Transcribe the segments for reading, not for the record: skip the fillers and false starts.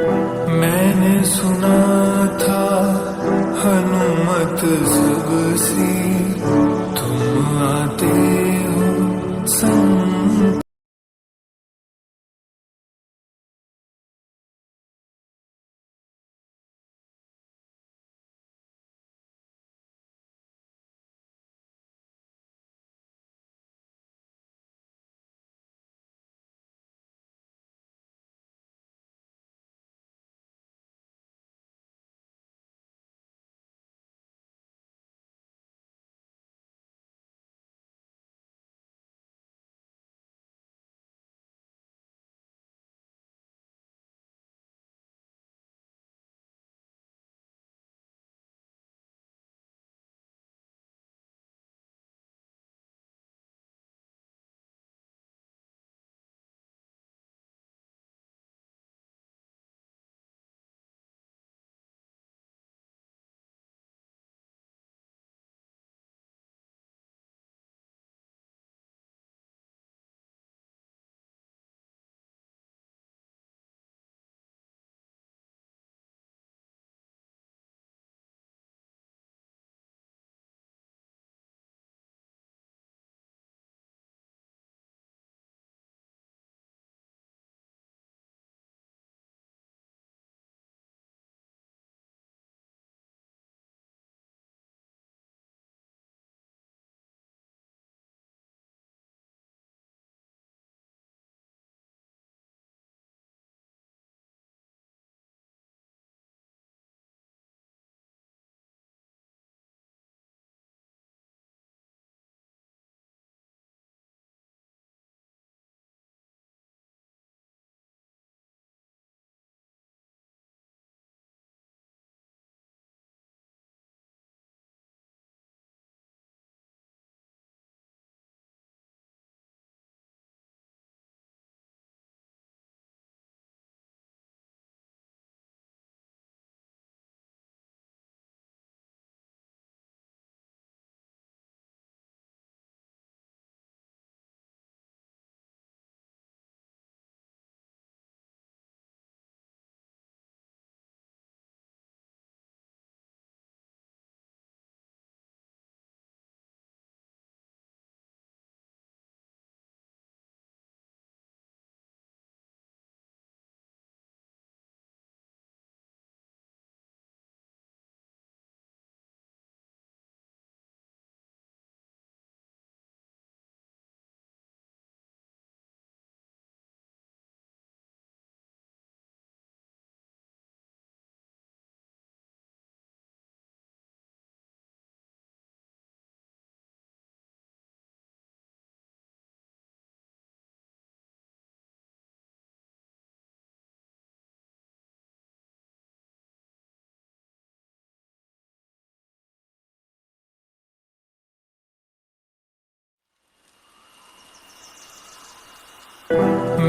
मैंने सुना था हनुमत सबसे तुम आते हो संग।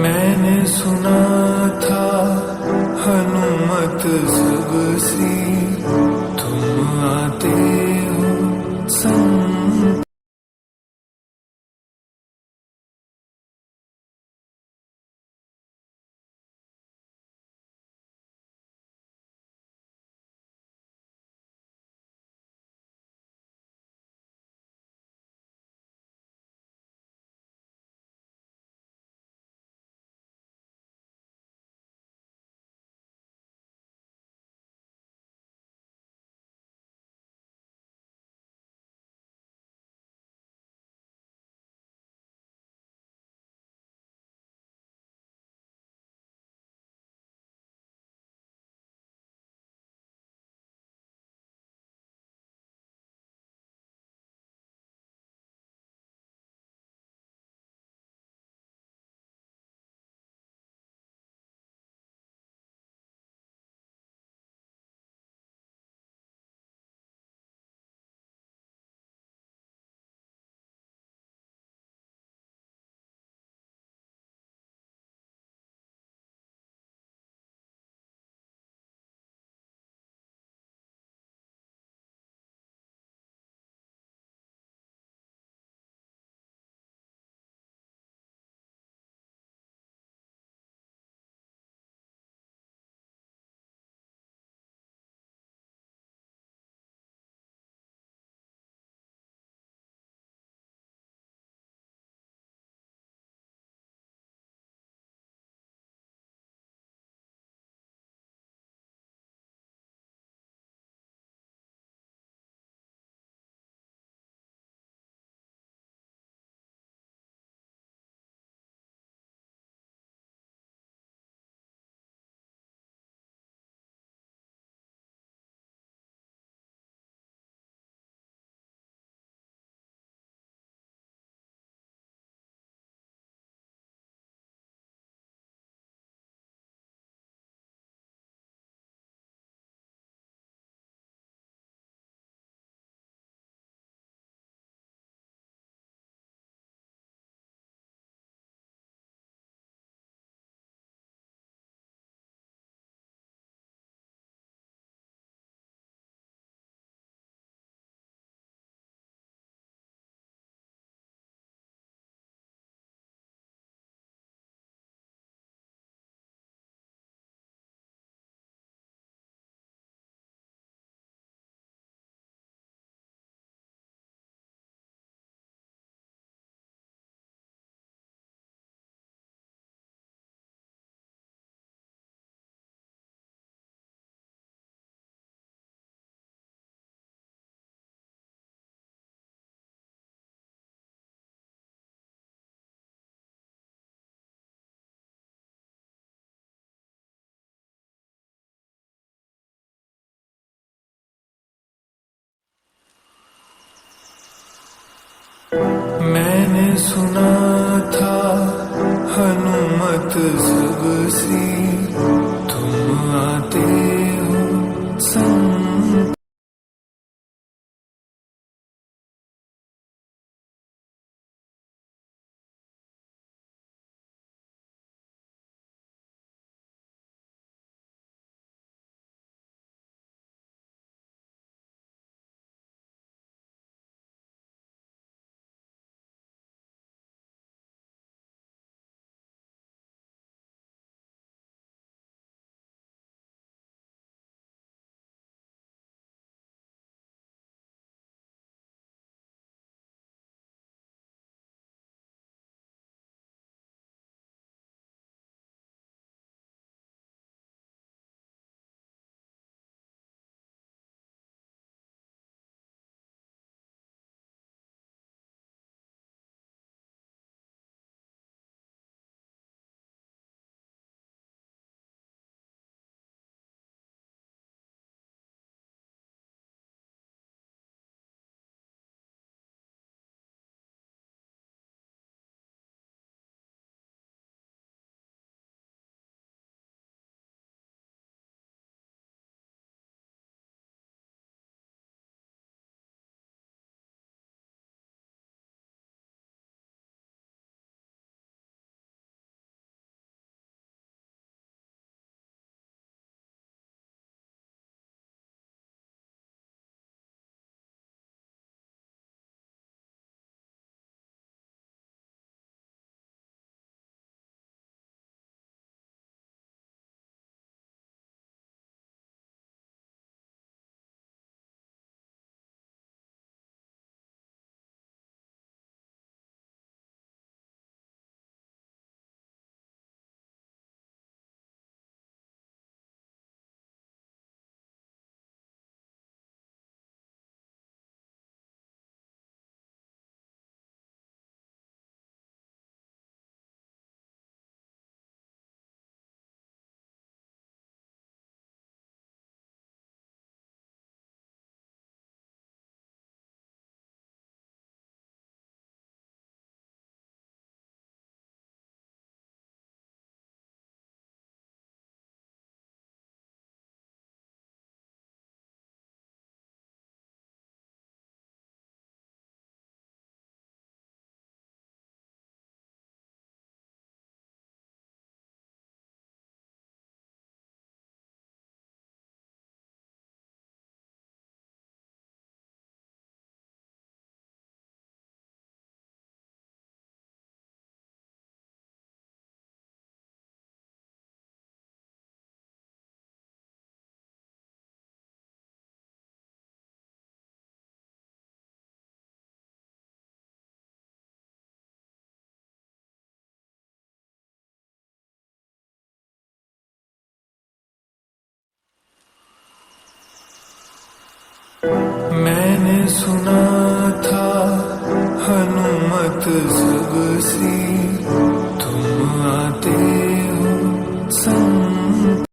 मैंने सुना था हनुमत सबसे तुम आते हो संग। मैंने सुना था हनुमत सबसी, तुम आते हो संग। मैंने सुना था हनुमत सबसी, तुम आते हो संग।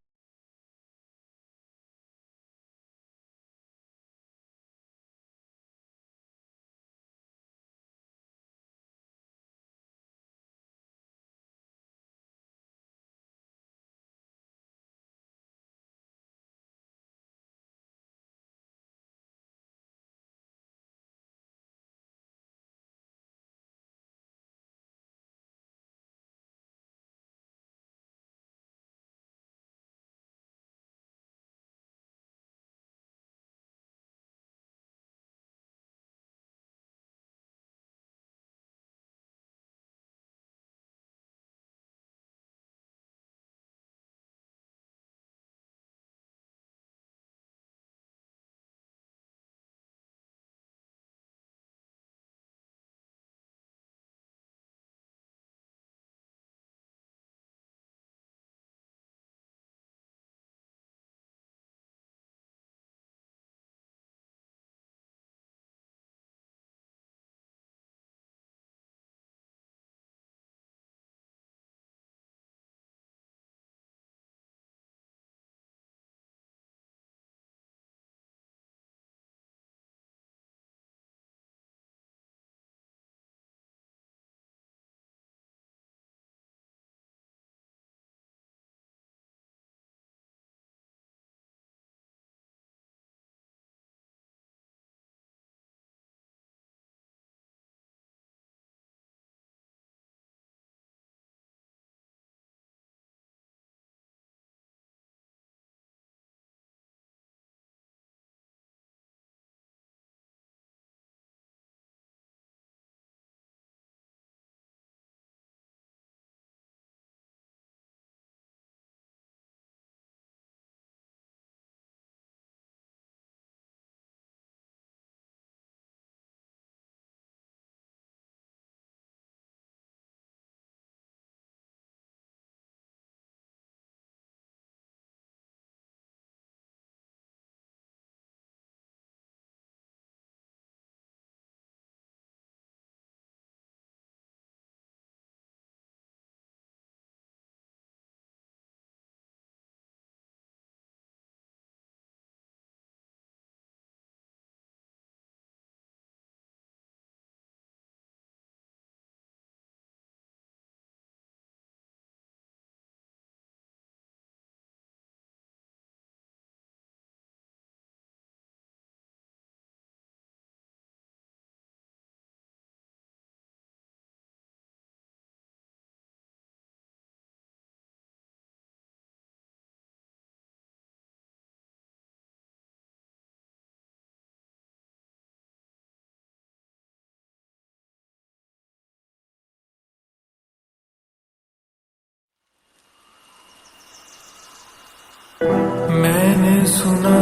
मैंने सुना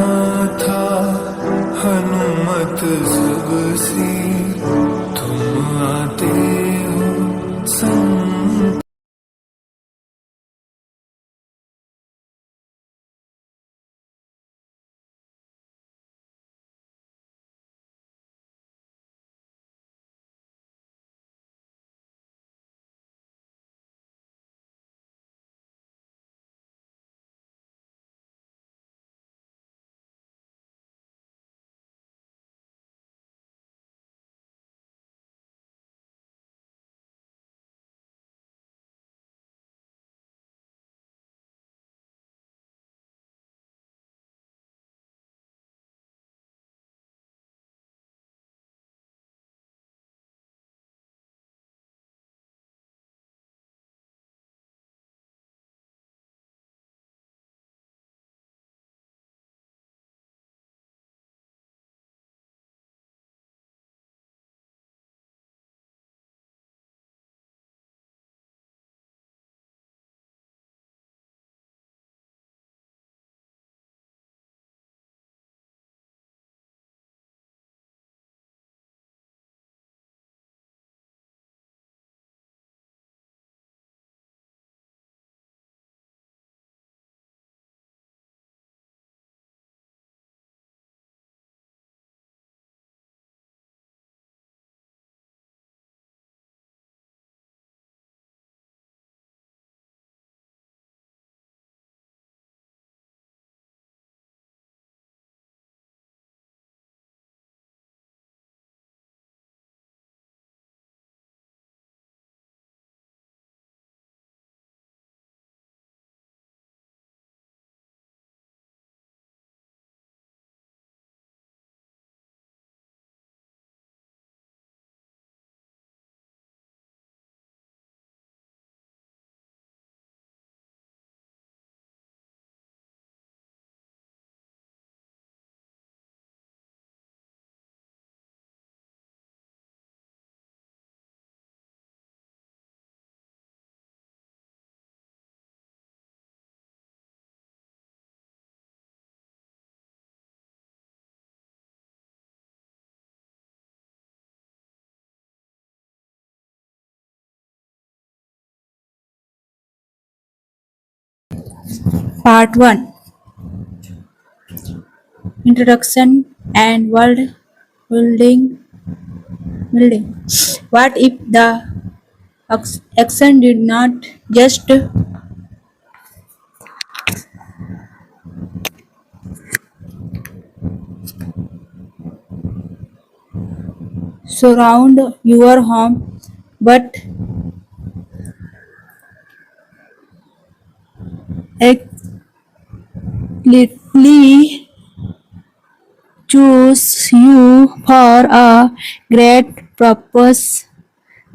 था हनुमत सबसे तुम आते हो संग। Part 1. Introduction and World Building. building. What if the action did not just surround your home but actively choose you for a great purpose?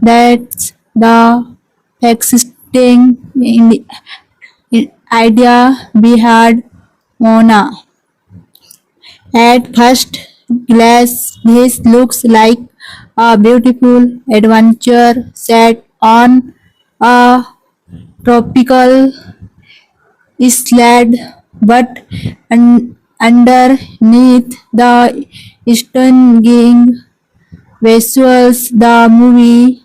That's the existing idea behind Mona. At first glance, this looks like a beautiful adventure set on a tropical island, but underneath the stunning visuals, the movie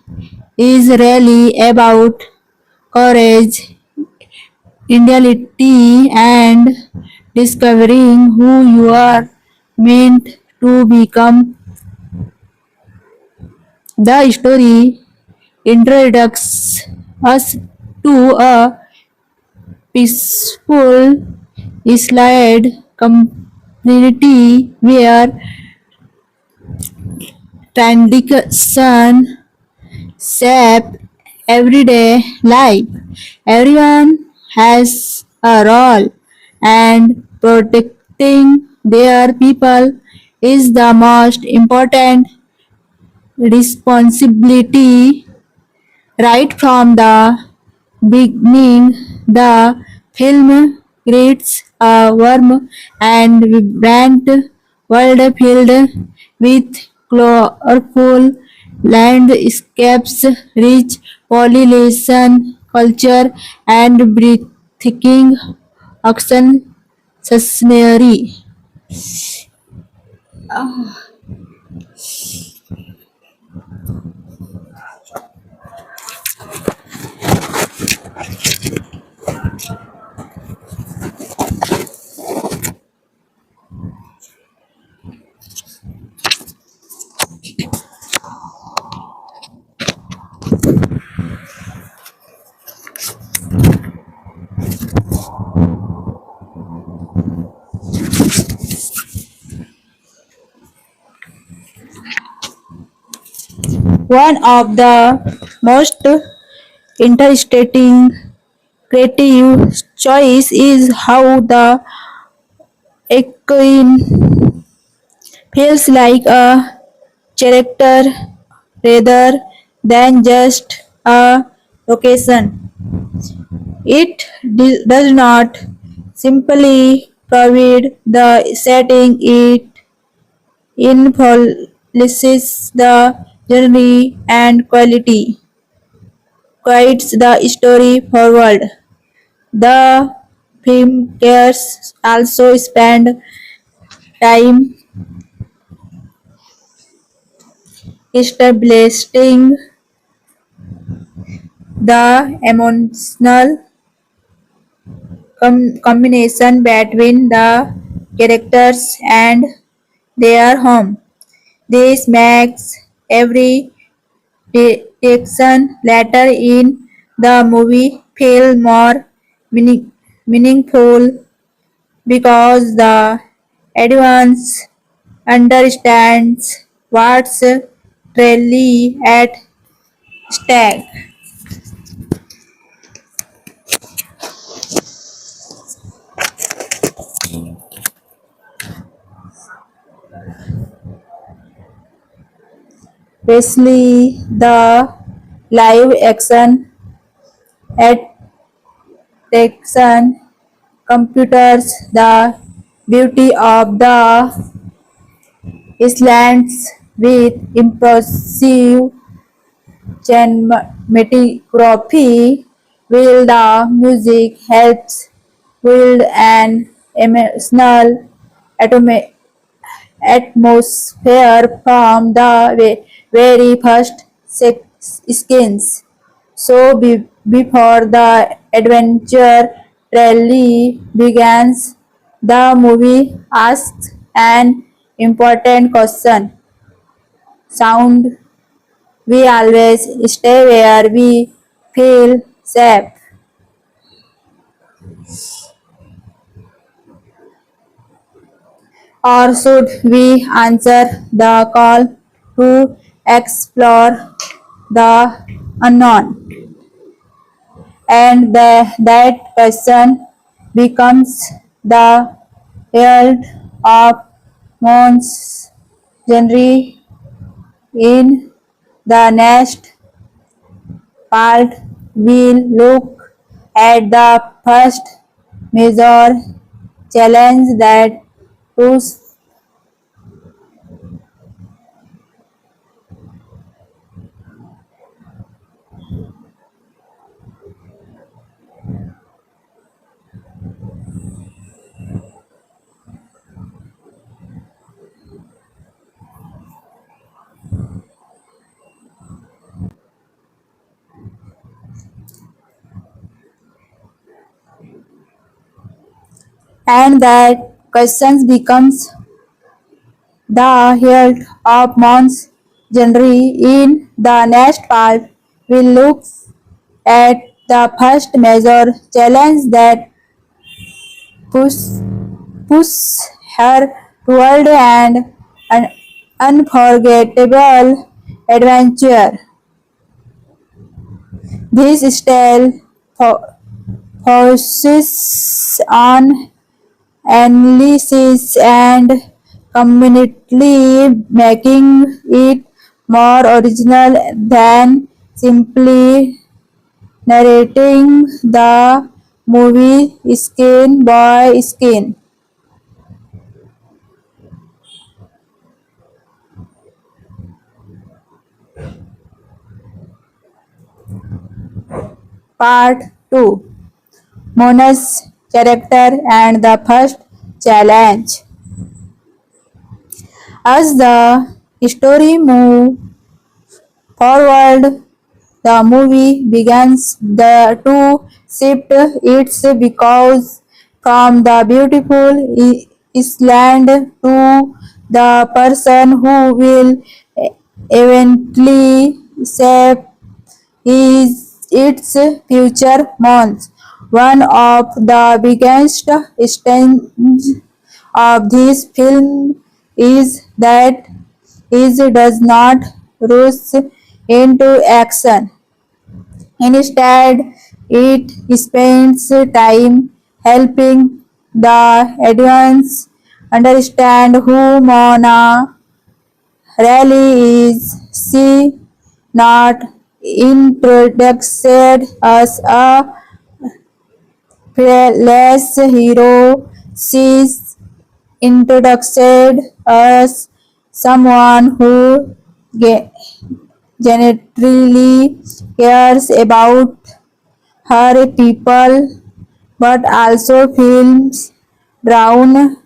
is really about courage, individuality, and discovering who you are meant to become. The story introduces us to a peaceful island community where tradition shape everyday life. Everyone has a role, and protecting their people is the most important responsibility. Right from the beginning, the film creates a warm and vibrant world filled with colorful landscapes, rich population, culture, and breathtaking action. Scenery. One of the most interesting creative choice is how the equine feels like a character rather than just a location. It does not simply provide the setting, it influences the journey and quality, guides the story forward. The filmmakers also spend time establishing the emotional combination between the characters and their home. This makes every action later in the movie feel more meaningful because the audience understands what's really at stake. Especially the live action adaptation computers the beauty of the islands with impressive cinematography, while the music helps build an emotional atmosphere from the very first scenes. So before the adventure really begins, the movie asks an important question. Sound we always stay where we feel safe, or should we answer the call to explore the unknown? And that question becomes the heart of Mons genre. In the next part, we'll look at the first major challenge that pushes and that questions becomes the heart of Mons genre. In the next part, we'll look at the first major challenge that push, push her toward an unforgettable adventure. This style focuses on analysis and community, making it more original than simply narrating the movie skin by skin. Part 2, Mona's character and the first challenge. As the story moves forward, the movie begins to shift its because from the beautiful island to the person who will eventually shape its future months. One of the biggest strengths of this film is that it does not rush into action. Instead, it spends time helping the audience understand who Mona really is. She not introduced as a fearless hero. She's introduced as someone who genuinely cares about her people but also feels drawn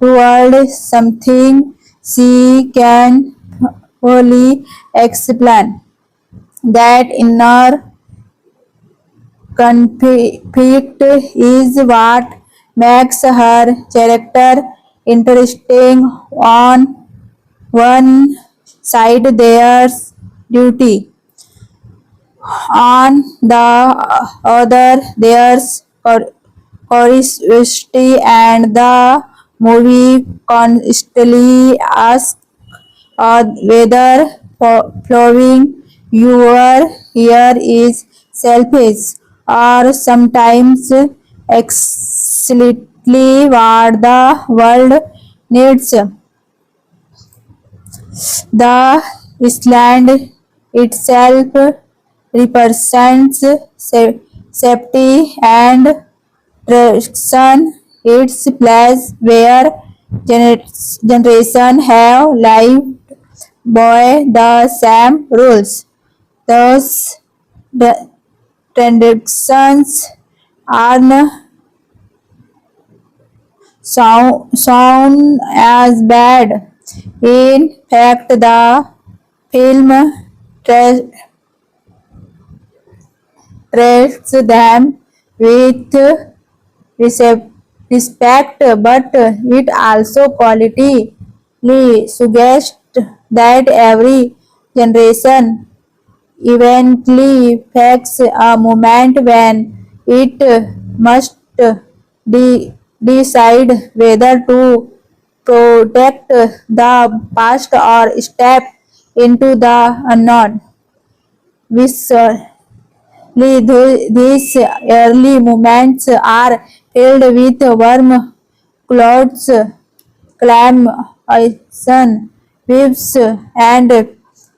toward something she can fully explain. That inner conflict is what makes her character interesting. On one side, there's duty. On the other, there's curiosity, and the movie constantly asks whether following your here is selfish or sometimes explicitly what the world needs. The island itself represents safety and tradition. It's a place where generation have lived by the same rules. Thus, the traditions are sound as bad. In fact, the film tra- treats them with respect, but it also quietly suggests that every generation eventually faced a moment when it must decide whether to protect the past or step into the unknown. Visually, these early moments are filled with warm clouds, clam, sun, waves, and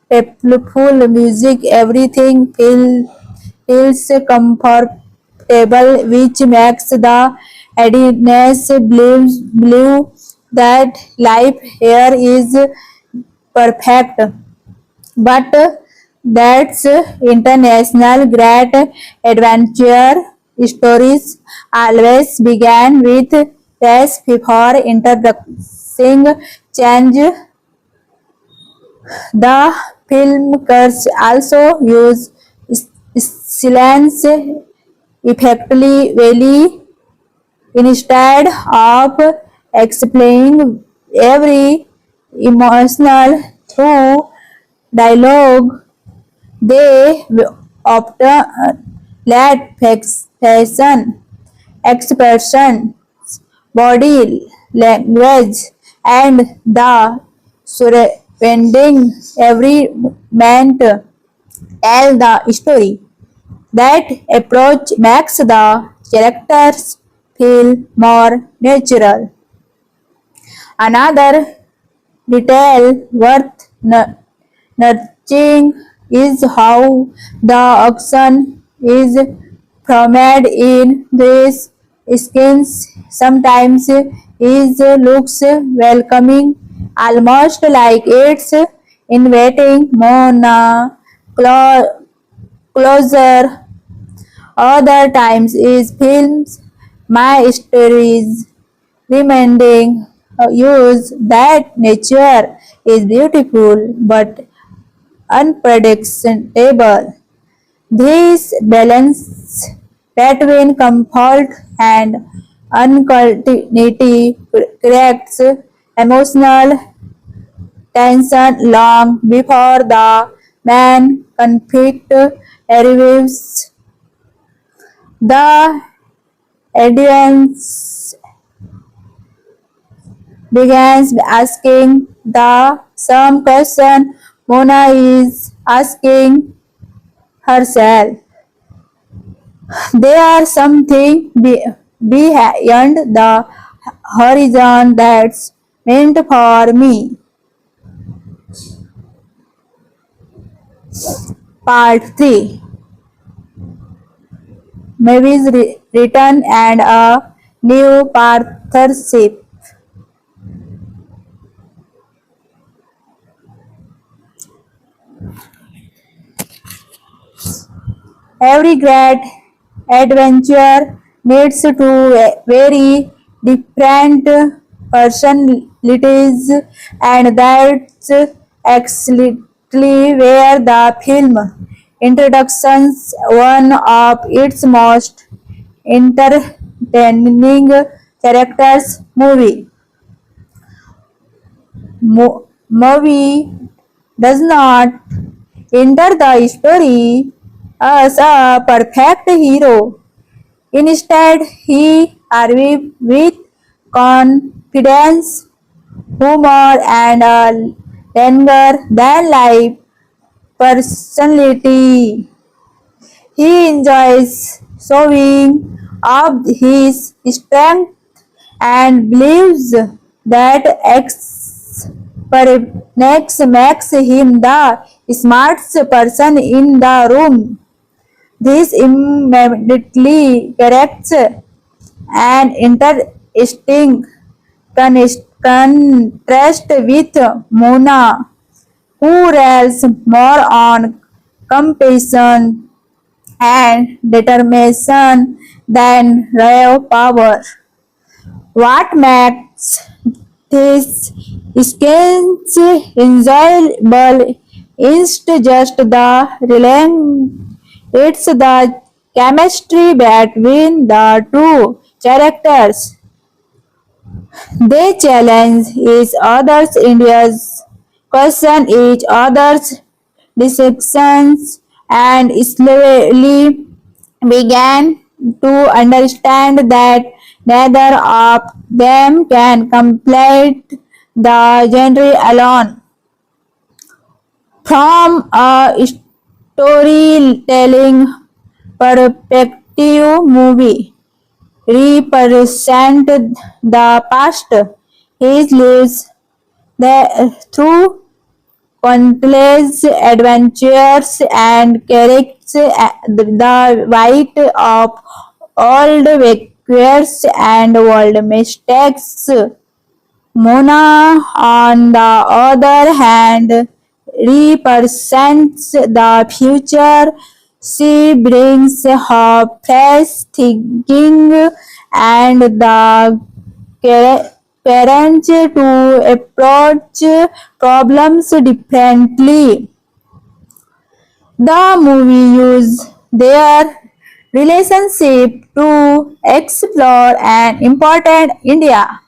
playful music. Everything feels comfortable, which makes the audience believe that life here is perfect. But that's international great adventure stories always began with rest before introducing change. The filmmakers also use silence effectively instead of explaining every emotional through dialogue. They often let fashion, expression, body language, and the surrounding environment tell the story. That approach makes the characters feel more natural. Another detail worth noticing is how the action is framed in these skins. Sometimes it looks welcoming, almost like it's inviting Mona closer. Other times it films my stories reminding us that nature is beautiful but unpredictable. This balance between comfort and uncertainty creates emotional tension long before the main conflict arrives. The audience begins asking the same question Mona is asking herself. There is something beyond the horizon that's meant for me. Part 3 Mavis Return and a New Partnership. Every great adventure needs to very different personalities, and that's exactly where the film introductions one of its most entertaining characters movie does not enter the story as a perfect hero. Instead, he arrives with confidence, humor, and a longer than life personality. He enjoys showing off his strength and believes that experience makes him the smartest person in the room. This immediately corrects an interesting contrast with Mona, who relies more on compassion and determination than raw power. What makes this sketch enjoyable is just the relaying. It's the chemistry between the two characters. They challenge each other's ideas, question each other's decisions, and slowly began to understand that neither of them can complete the genre alone. From a storytelling perspective, movie represent the past. He lives through countless adventures and carries the weight of old victories and world mistakes. Mona, on the other hand, represents the future. She brings her fresh thinking and the courage to approach problems differently. The movie uses their relationship to explore an important Indian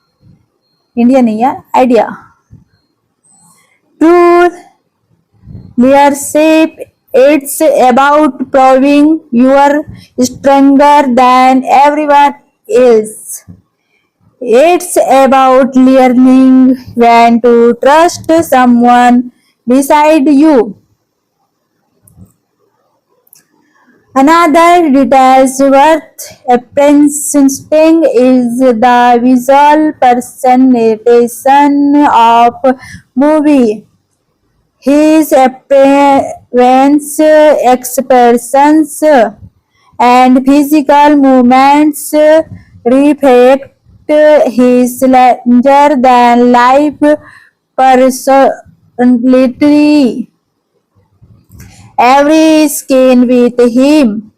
idea. True leadership, it's about proving you are stronger than everyone else. It's about learning when to trust someone beside you. Another detail worth appreciating is the visual presentation of movie. His appearance, expressions, and physical movements reflect his larger than life personality. Every skin with him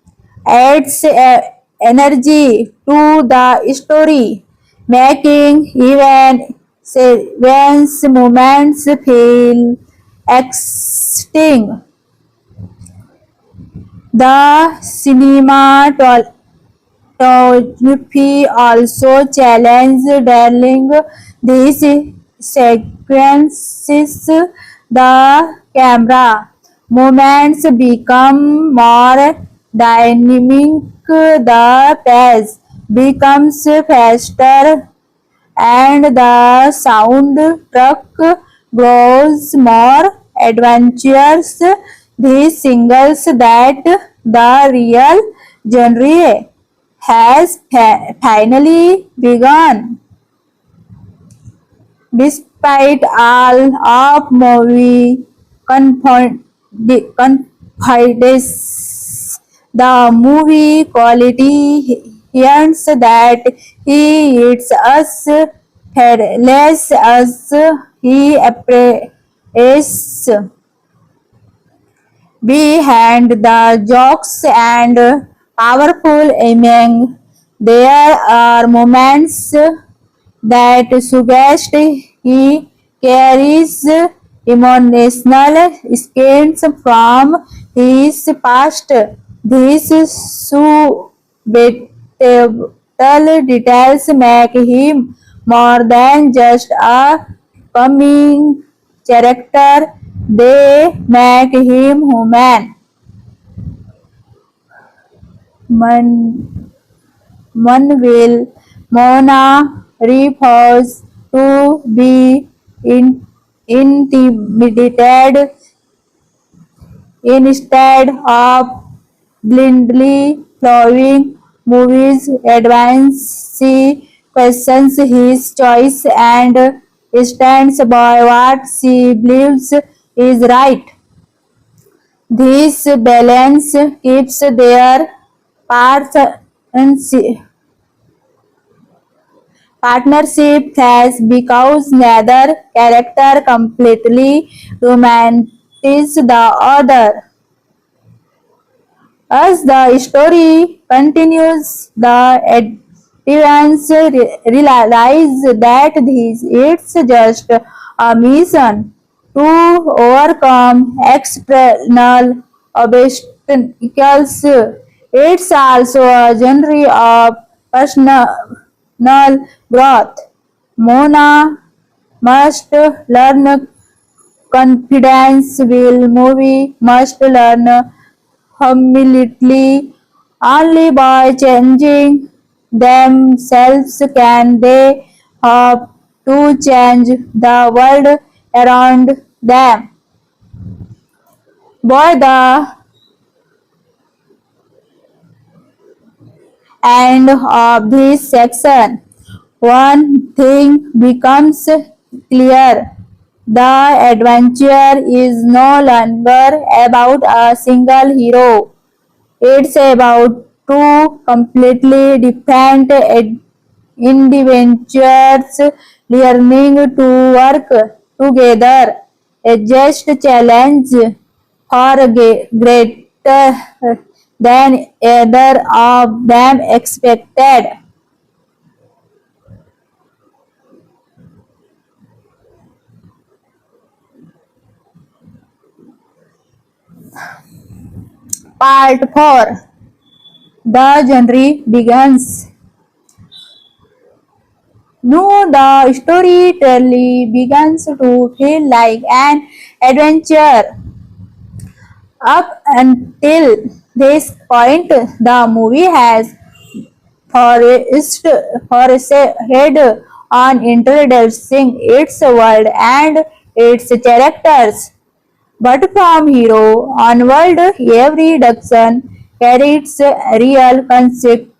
adds energy to the story, making even Seven's moments feel exciting. The cinematography also challenged during these sequences. The camera movements become more dynamic, the pace becomes faster, and the soundtrack grows more adventurous. These signals that the real genre has finally begun. Despite all of movie confidence, the movie quality hints that he hits us less as he appreciates behind the jokes and powerful aiming. There are moments that suggest he carries emotional skins from his past. These subtle details make him more than just a coming character, they make him human. Man, Manuel Mona refers to be intimidated instead of blindly following movies advance. She questions his choice and stands by what she believes is right. This balance keeps their partnership has because neither character completely romanticizes the other. As the story continues, the audience realize that this it's just a mission to overcome external obstacles. It's also a journey of personal growth. Mona must learn confidence, will movie must learn humility. Only by changing themselves can they hope to change the world around them. By the end of this section, one thing becomes clear. The adventure is no longer about a single hero. It's about two completely different individuals learning to work together. A just challenge far greater than either of them expected. Part 4. The journey begins. No, the story truly begins to feel like an adventure. Up until this point, the movie has focused on introducing its world and its characters. But from hero onward, every action carries real consequences.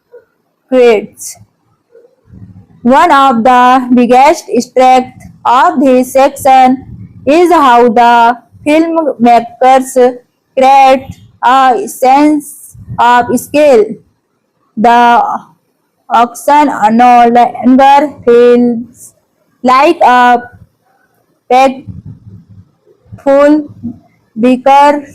One of the biggest strengths of this section is how the filmmakers create a sense of scale. The action no longer feels like a full bigger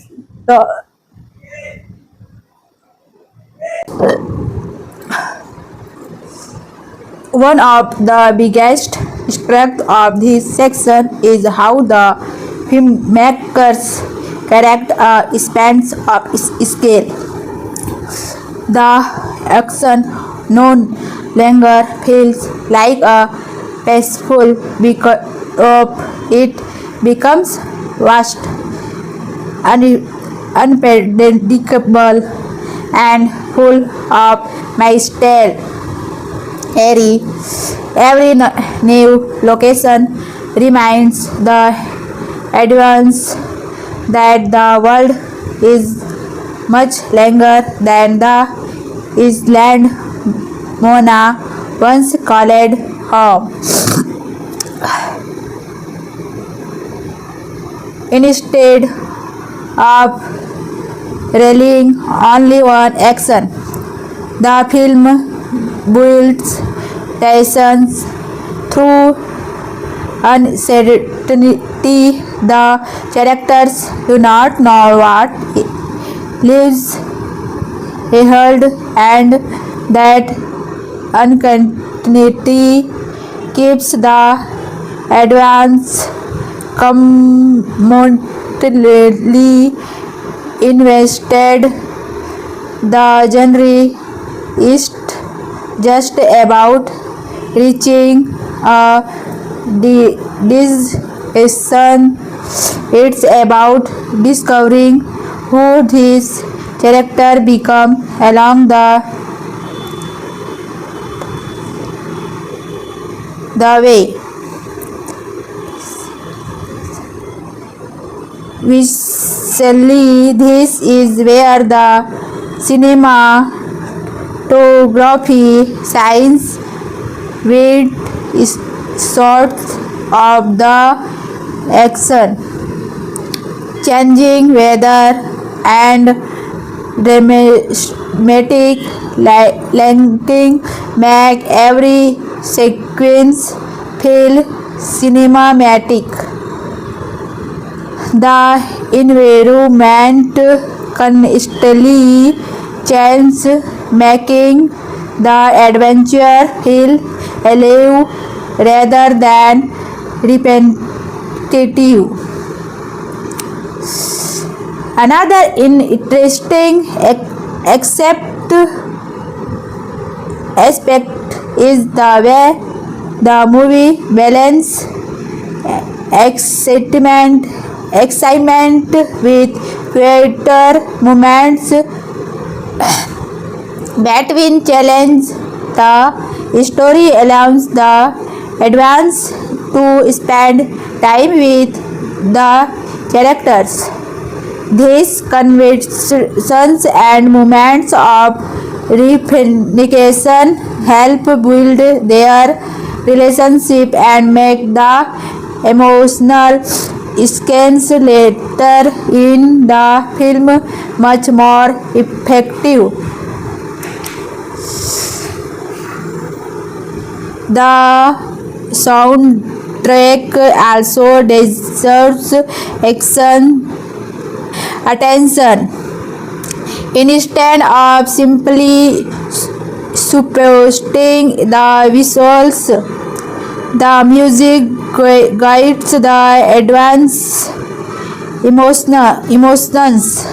One of the biggest strengths of this section is how the filmmakers correct a span of scale. The action no longer feels like a peaceful because of it becomes vast, unpredictable, and full of mystery. Every new location reminds the audience that the world is much larger than the island Mona once called home. Instead of relying only on action, the film builds tensions through uncertainty. The characters do not know what lives ahead, and that uncertainty keeps the audience completely invested. The journey is just about reaching a destination. It's about discovering who this character become along the way. Visually, this is where the cinematography shines with shots of the action, changing weather, and dramatic lighting make every sequence feel cinematic. The environment constantly changes, making the adventure feel alive rather than repetitive. Another interesting aspect is the way the movie balances excitement with quieter moments between challenge. The story allows the audience to spend time with the characters. These conversations and moments of reflection help build their relationship and make the emotional scenes later in the film much more effective. The soundtrack also deserves attention. Instead of simply supporting the visuals, the music guides the audience emotions.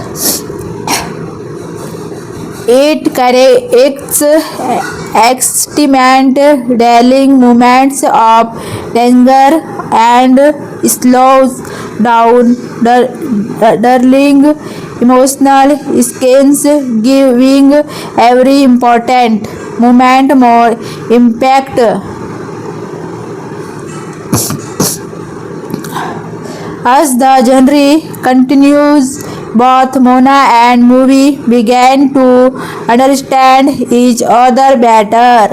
It creates excitement, during moments of danger, and slows down during emotional scenes, giving every important moment more impact. As the journey continues, both Mona and movie begin to understand each other better.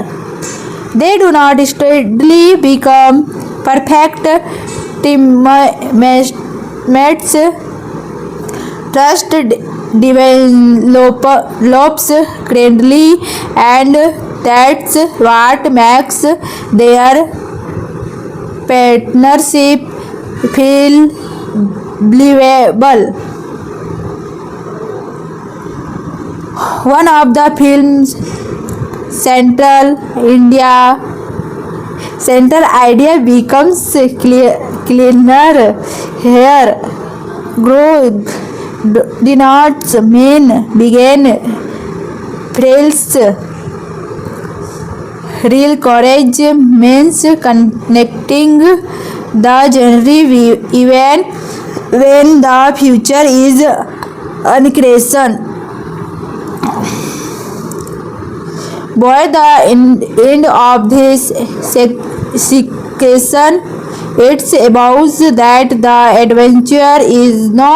They do not steadily become perfect teammates. Trust develops gradually, and that's what makes their partnership feel believable. One of the film's central idea central idea becomes cleaner. Hair growth denotes men begin trails. Real courage means connecting the journey even when the future is uncertain. By the end of this section, it's about that the adventure is no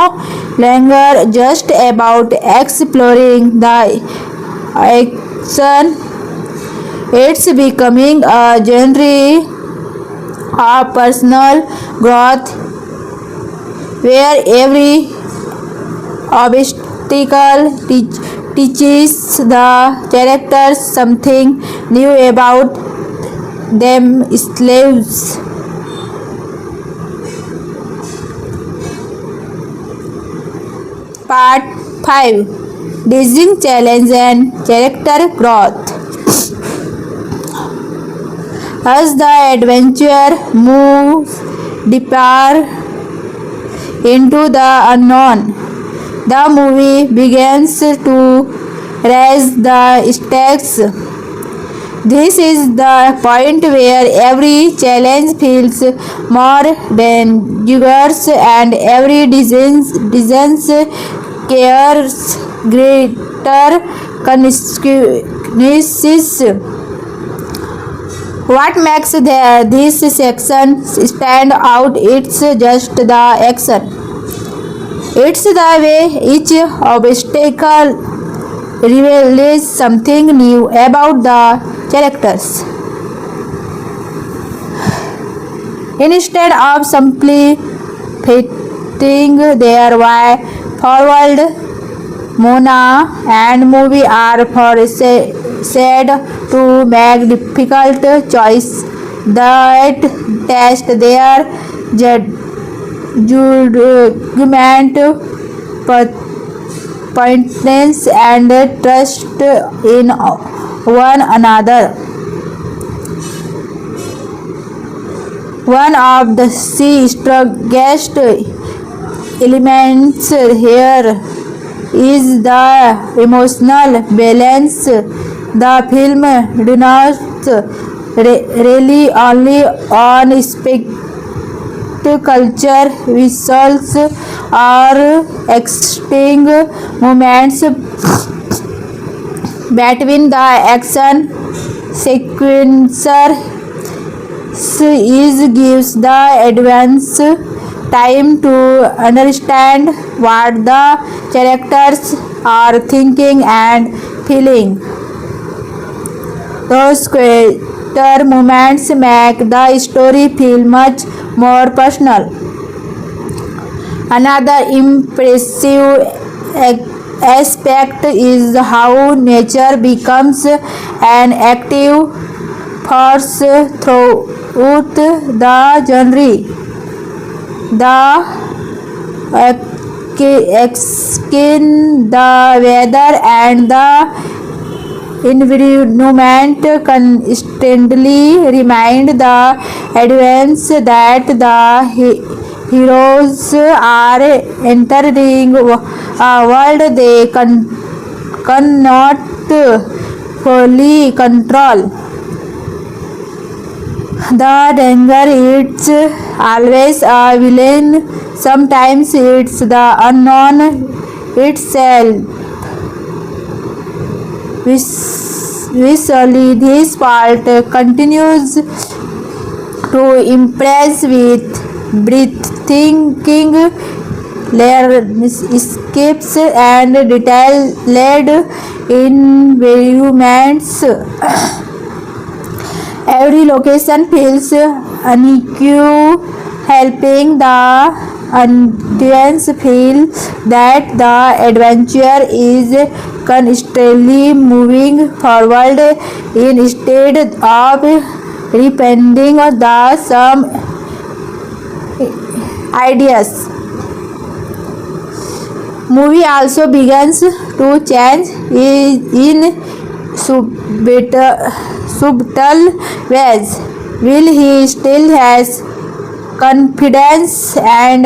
longer just about exploring the action. It's becoming a journey of personal growth where every obstacle teaches the characters something new about themselves. Part 5: Dizzying Challenge and Character Growth. As the adventure moves deeper into the unknown, the movie begins to raise the stakes. This is the point where every challenge feels more dangerous and every decision carries greater consequences. What makes this section stand out? It's just the action. It's the way each obstacle reveals something new about the characters. Instead of simply fitting their way forward, Mona and movie are said to make difficult choices that test their judgment, pointedness, and trust in one another. One of the strongest elements here is the emotional balance. The film does not rely only on culture, visuals, or exciting moments between the action sequences. It gives the audience time to understand what the characters are thinking and feeling. Those quieter moments make the story feel much more personal. Another impressive aspect is how nature becomes an active force throughout the journey. The skin, the weather, and the environment constantly remind the audience that the heroes are entering a world they cannot fully control. The danger is always a villain, sometimes it's the unknown itself. Visually, this part continues to impress with breathtaking landscapes and detailed environments. Every location feels unique, helping the audience feel that the adventure is constantly moving forward instead of repeating the same ideas. Movie also begins to change in subtle ways. will he still has confidence and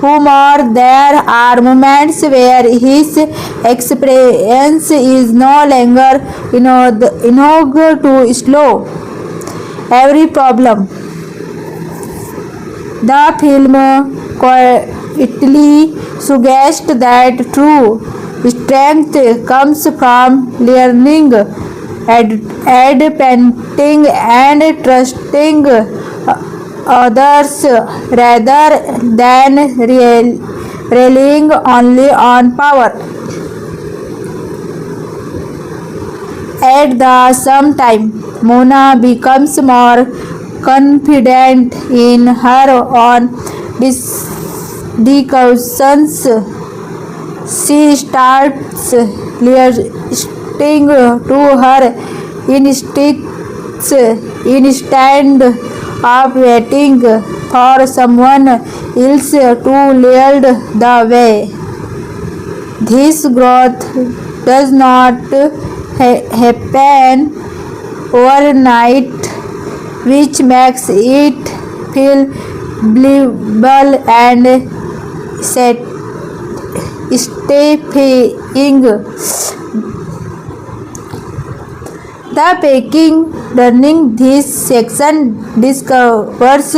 humor? There are moments where his experience is no longer enough to slow every problem. The film quietly suggests that true strength comes from learning, adapting, and trusting others rather than relying only on power. At the same time, Mona becomes more confident in her own decisions. She starts listening to her instincts instead of waiting for someone else to lead the way. This growth does not happen overnight, which makes it feel believable and satisfying. The packing during this section discovers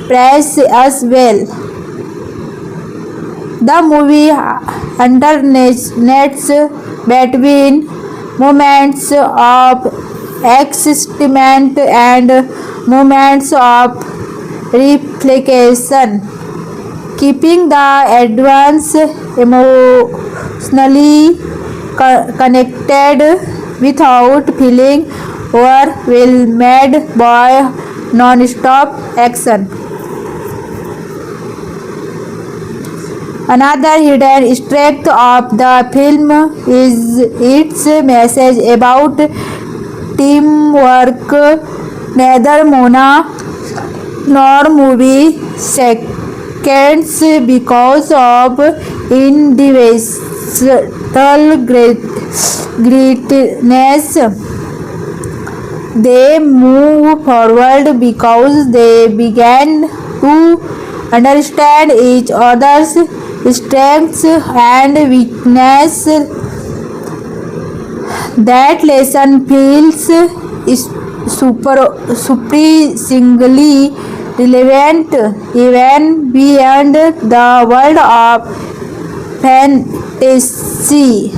praise as well. The movie alternates between moments of excitement and moments of reflection, keeping the audience emotionally connected without feeling overwhelmed by non-stop action. Another hidden strength of the film is its message about teamwork. Neither Mona nor movie seconds because of individual greatness. They move forward because they began to understand each other's strengths and weaknesses. That lesson feels surprisingly relevant even beyond the world of fantasy.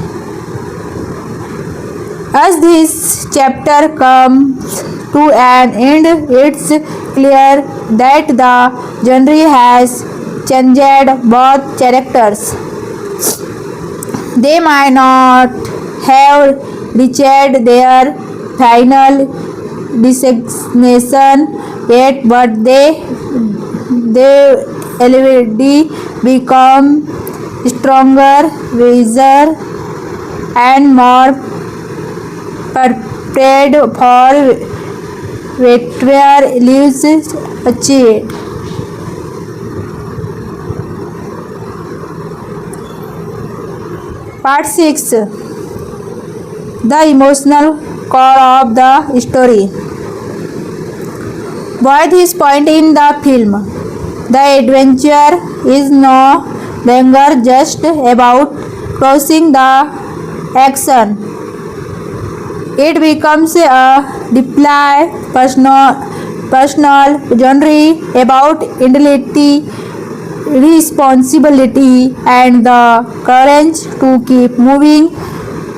As this chapter comes to an end, it's clear that the genre has changed both characters. They might not have reached their final destination yet, but they already become stronger, wiser, and more prepared for whatever lives achieved. Part 6. The emotional core of the story. By this point in the film, the adventure is no longer just about crossing the action. It becomes a deeply personal journey about identity, responsibility, and the courage to keep moving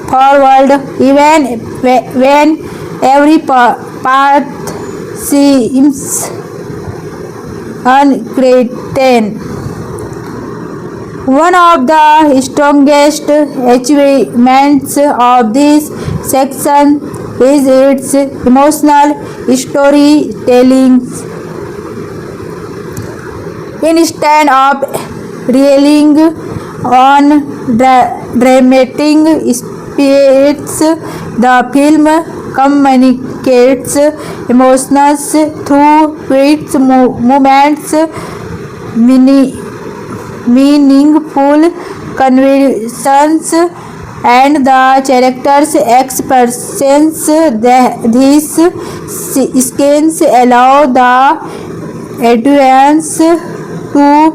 forward even when every path seems uncertain. One of the strongest achievements of this section is its emotional storytelling. Instead of relying on dramatic spirits, the film communicates emotions through its moments, meaningful conversations, and the characters expressions. These skins allow the audience to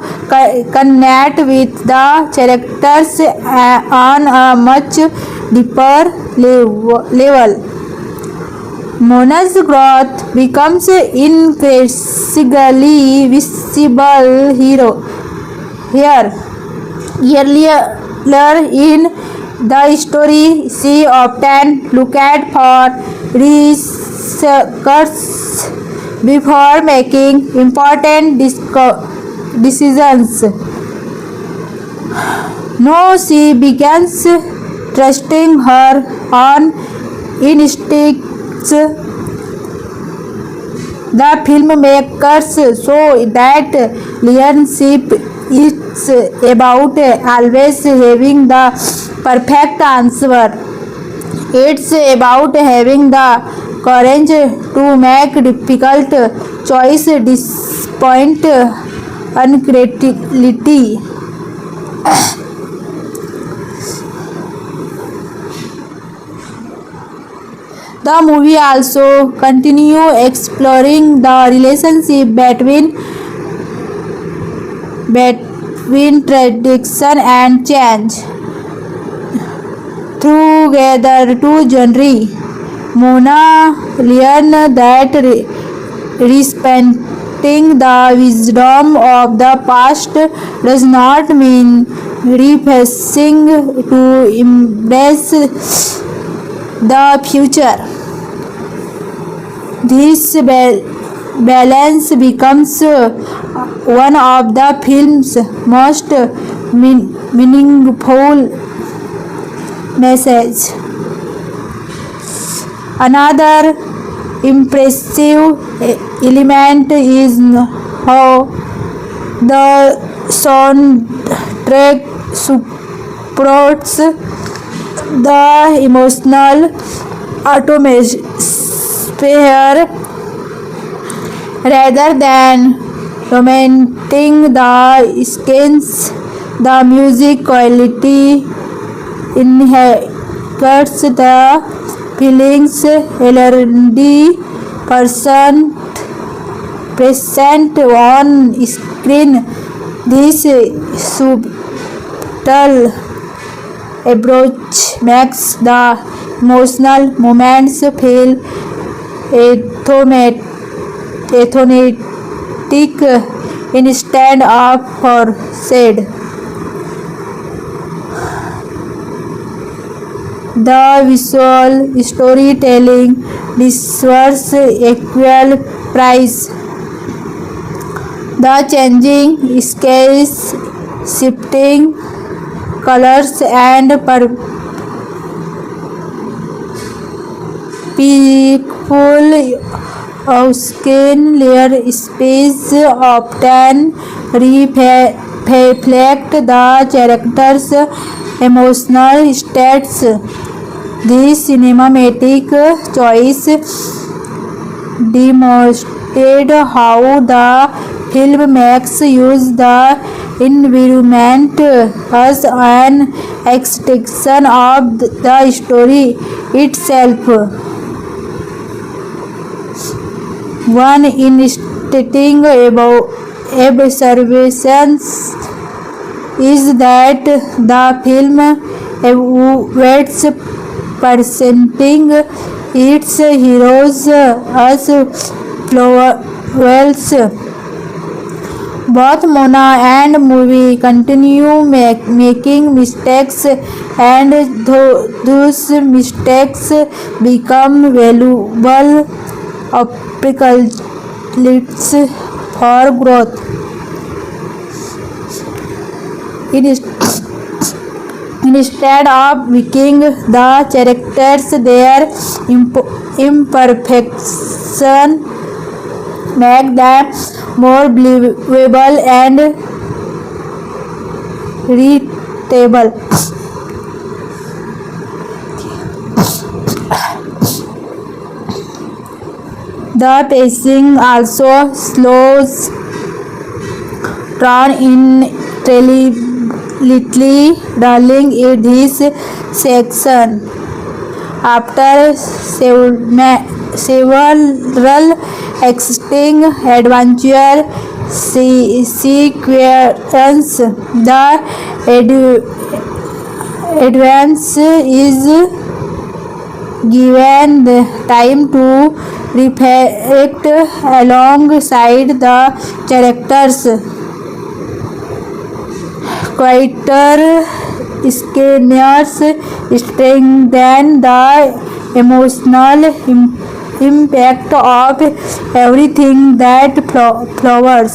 connect with the characters on a much deeper level. Mona's growth becomes increasingly visible here. Earlier in the story, she often looked for research before making important decisions. Now she begins trusting her own instincts. The filmmakers show that leadership is about always having the perfect answer. It's about having the courage to make difficult choices despite incredulity. The movie also continues exploring the relationship between tradition and change. Together two genre, Mona learns that respecting the wisdom of the past does not mean refusing to embrace the future. This balance becomes one of the film's most meaningful messages. Another impressive element is how the soundtrack supports the emotional atmosphere rather than dominating the scenes. The music quality enhances the feelings. L&D person present on screen. This subtle approach makes the emotional moments feel authentic instead of forced. The visual storytelling deserves equal praise. The changing skies, shifting colors and peaceful off-screen layer space often reflect the character's emotional states. This cinematic choice demonstrated how the film makes use the environment as an extension of the story itself. One interesting observation is that the film avoids presenting its heroes as flawless. Both Mona and movie continue making mistakes, and those mistakes become valuable opportunities for growth. Instead of making the characters their imperfection make them more believable and relatable. The pacing also slows down little darling in this section. After several exciting adventure sequence, the advance is given the time to reflect alongside the characters. Quieter scenarios strengthen the emotional impact of everything that flowers.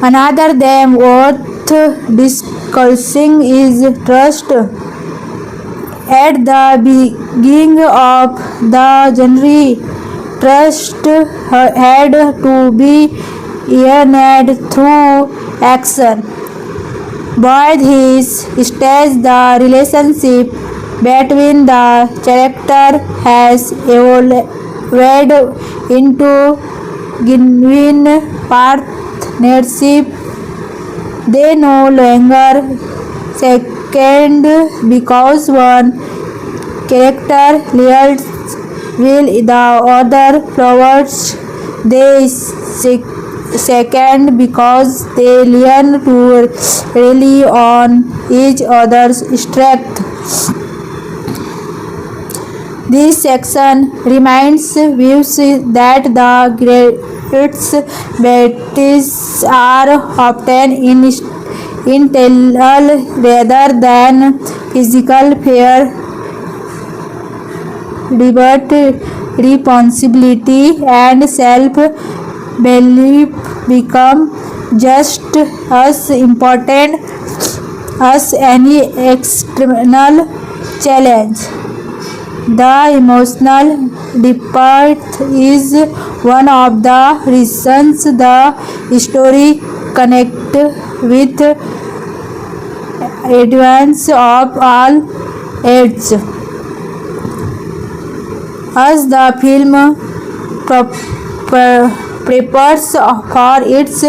Another them worth discussing is trust. At the beginning of the journey, trust had to be earned through action. By this stage, the relationship between the character has evolved into genuine partnership. They no longer second because one character leads will the other flowers. They second because they learn to rely on each other's strength. This section reminds viewers that the greatest battles are often internal rather than physical. Fear, debate, responsibility, and self-belief become just as important as any external challenge. The emotional depth is one of the reasons the story connects with audiences of all ages. As the film prepares for its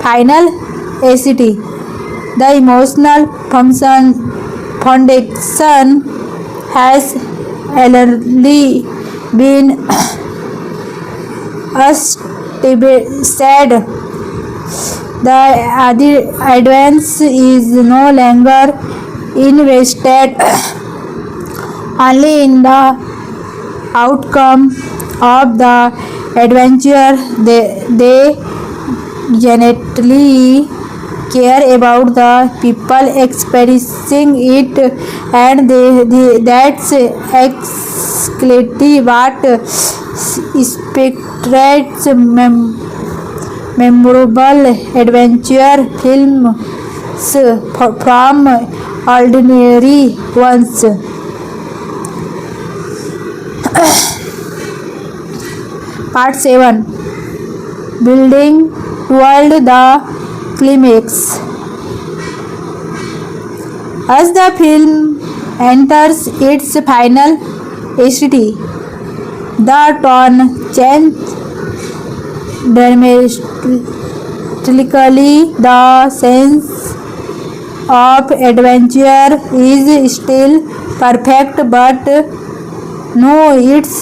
final act, the emotional foundation has already been established. The audience is no longer invested only in the outcome of the adventure. They genuinely care about the people experiencing it, and that's exactly what separates memorable adventure films from ordinary ones. Part 7. Building toward the climax. As the film enters its final act, the tone changes dramatically. The sense of adventure is still perfect, but no, it's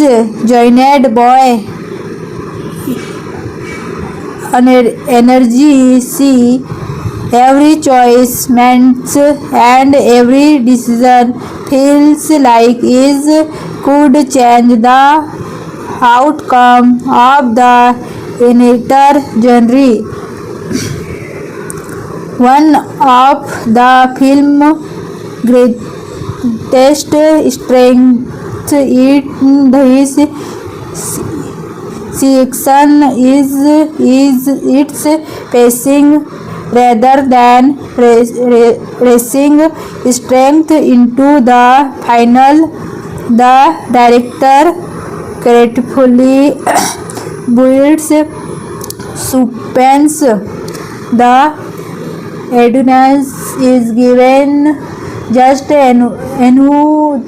joined by energy. See, every choice meant and every decision feels like it could change the outcome of the entire journey. One of the film's greatest strengths in this section is its pacing. Rather than racing strength into the final, the director carefully builds suspense. The audience is given just enough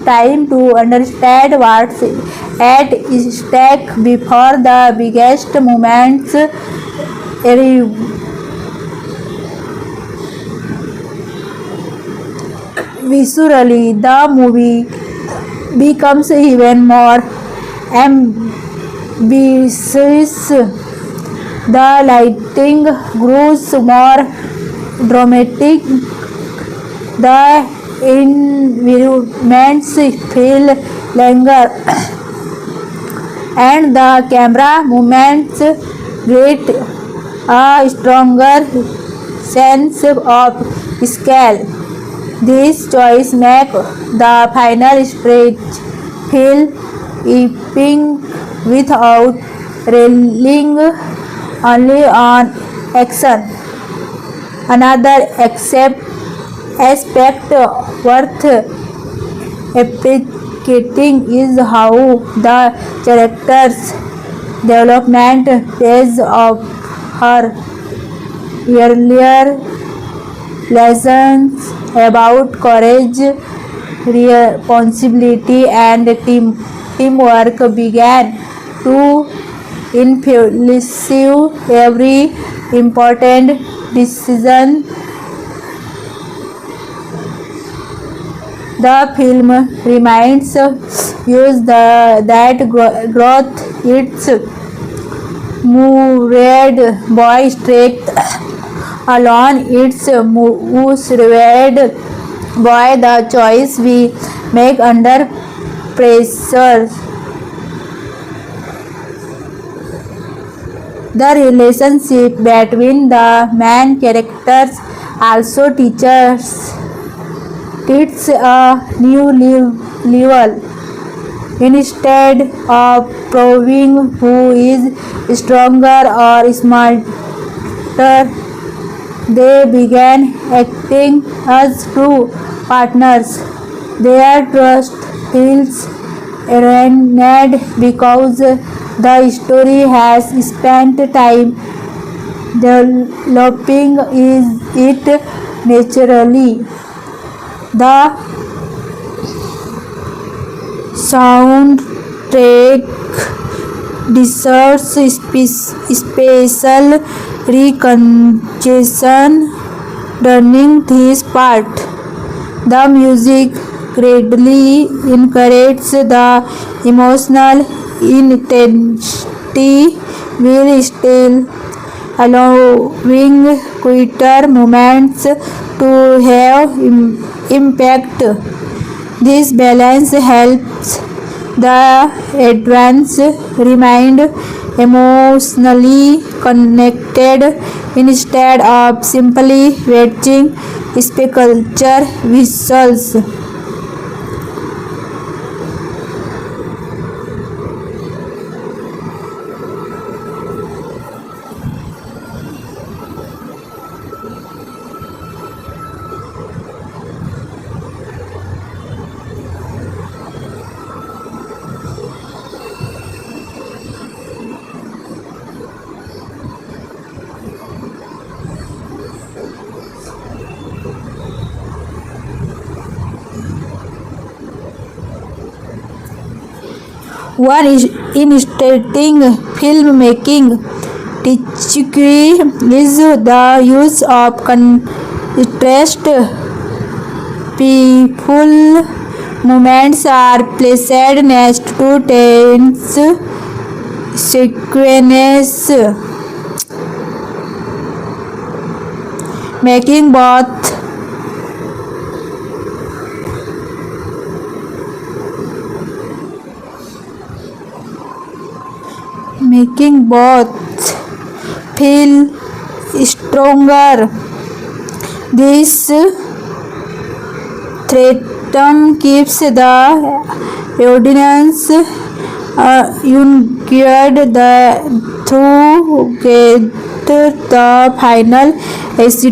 time to understand what's at stake before the biggest moments arrive. Visually, the movie becomes even more ambitious. The lighting grows more dramatic, the environments feel longer, and the camera movements create a stronger sense of scale. This choice makes the final stretch feel epic without relying only on action. Another aspect worth appreciating is how the character's development pays off. Her earlier lessons about courage, responsibility, and teamwork began to influence every important decision. The film reminds that growth is moved by strength alone. It's moved by the choice we make under pressure. The relationship between the main characters also teaches a new level. Instead of proving who is stronger or smarter, they began acting as true partners. Their trust feels earned because the story has spent time developing it naturally. The soundtrack deserves special recognition during this part. The music greatly encourages the emotional intensity while still allowing quieter moments to have impact. This balance helps the audience remain emotionally connected instead of simply watching spectacular visuals. One interesting filmmaking technique is the use of contrast. Peaceful moments are placed next to tense sequences, making both feel stronger. This rhythm keeps the audience engaged through the final act.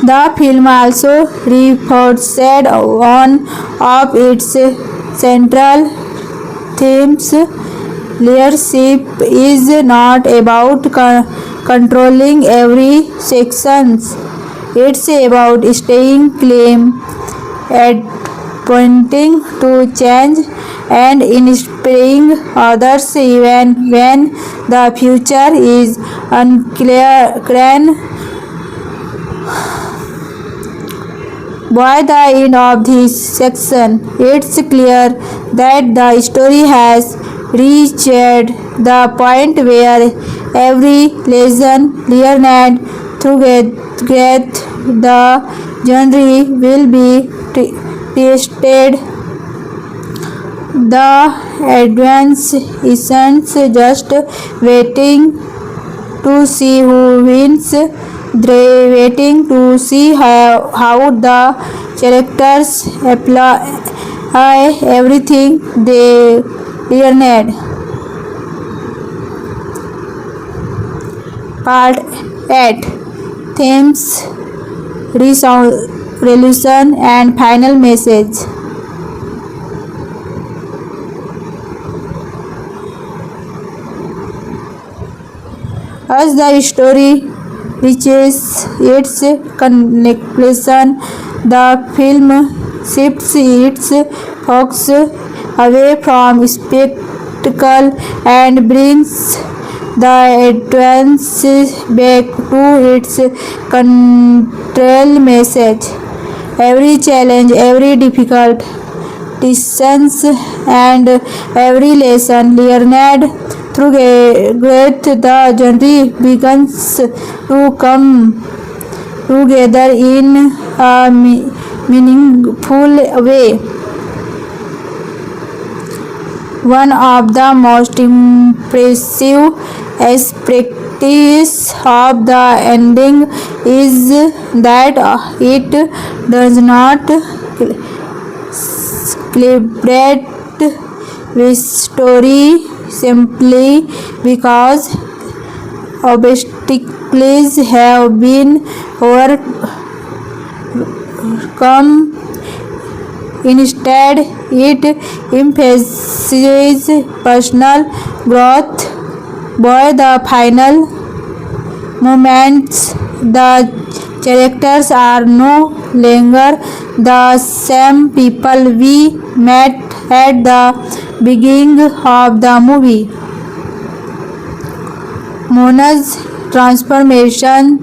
The film also reflects one of its central themes. Leadership is not about controlling every section. It's about staying calm, pointing to change, and inspiring others even when the future is unclear. By the end of this section, it's clear that the story has reached the point where every lesson learned through the journey will be tested. The advance isn't just waiting to see who wins, they're waiting to see how the characters apply everything they learned. Part 8. Themes, resolution and final message. As the story reaches its conclusion, the film shifts its focus away from spectacle and brings the audience back to its central message. Every challenge, every difficult decisions, and every lesson learned through the journey begins to come together in a meaningful way. One of the most impressive aspects of the ending is that it does not celebrate with story simply because obstacles have been overcome. Instead, it emphasizes personal growth. By the final moments, the characters are no longer the same people we met at the beginning of the movie. Mona's transformation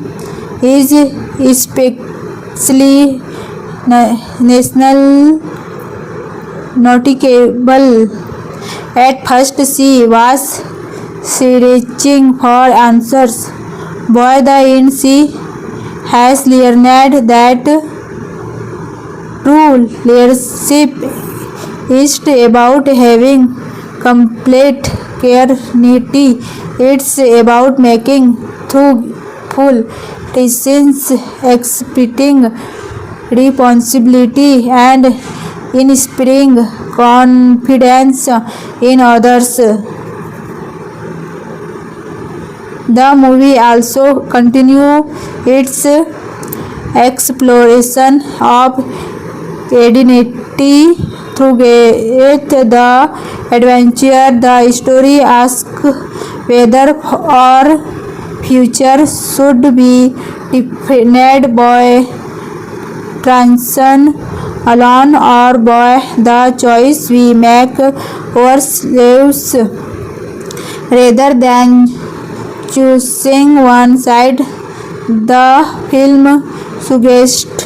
is especially noticeable. At first, she was searching for answers. By the end, she has learned that true leadership is about having complete clarity. It's about making thoughtful decisions, accepting responsibility, and inspiring confidence in others. The movie also continues its exploration of identity through the adventure. The story asks whether our future should be defined by transition alone or by the choice we make ourselves. Rather than choosing one side, the film suggests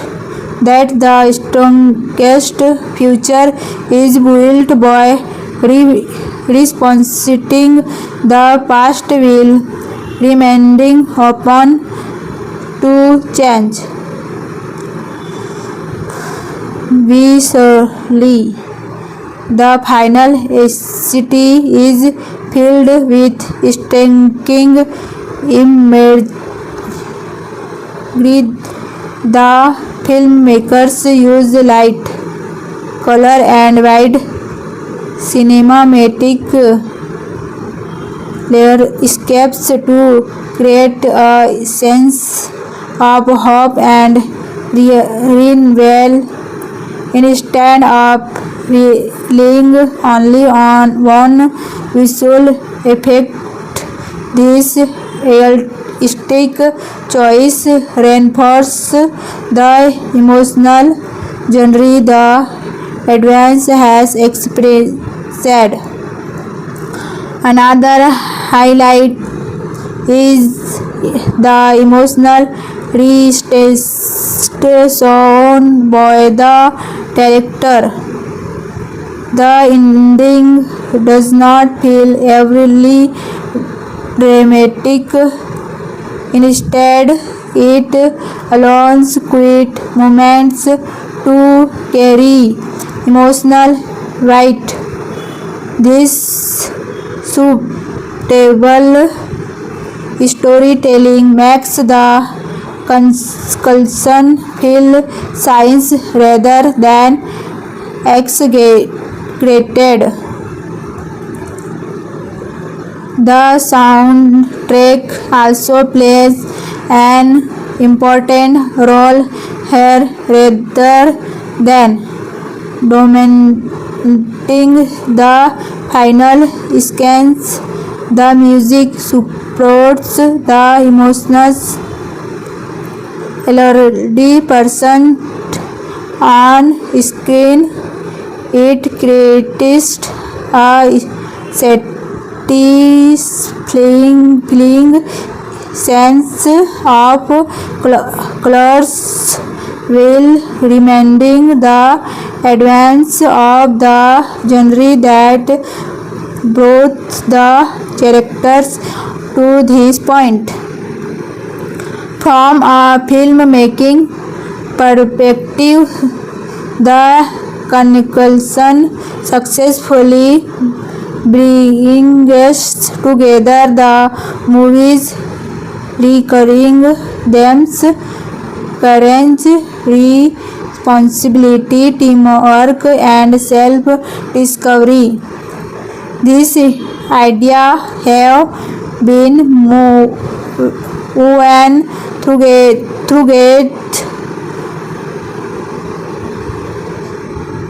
that the strongest future is built by respecting the past while remaining open to change. Visually, the final city is filled with stunning imagery. The filmmakers use light, color, and wide cinematic landscapes to create a sense of hope and renewal. Instead of relying only on one visual effect, this realistic choice reinforces the emotional journey the audience has experienced. Another highlight is the emotional resistance shown by the director. The ending does not feel overly dramatic. Instead, it allows quiet moments to carry emotional weight. This subtle storytelling makes the conclusion feel science rather than exaggerated. The soundtrack also plays an important role here rather than dominating the final scenes. The music supports the emotions already present on screen. It creates a satisfying sense of colors while reminding the advance of the genre that brought the characters to this point. From a filmmaking perspective, the conclusion successfully brings together the movie's recurring themes: courage, responsibility, teamwork, and self-discovery. This idea have been woven through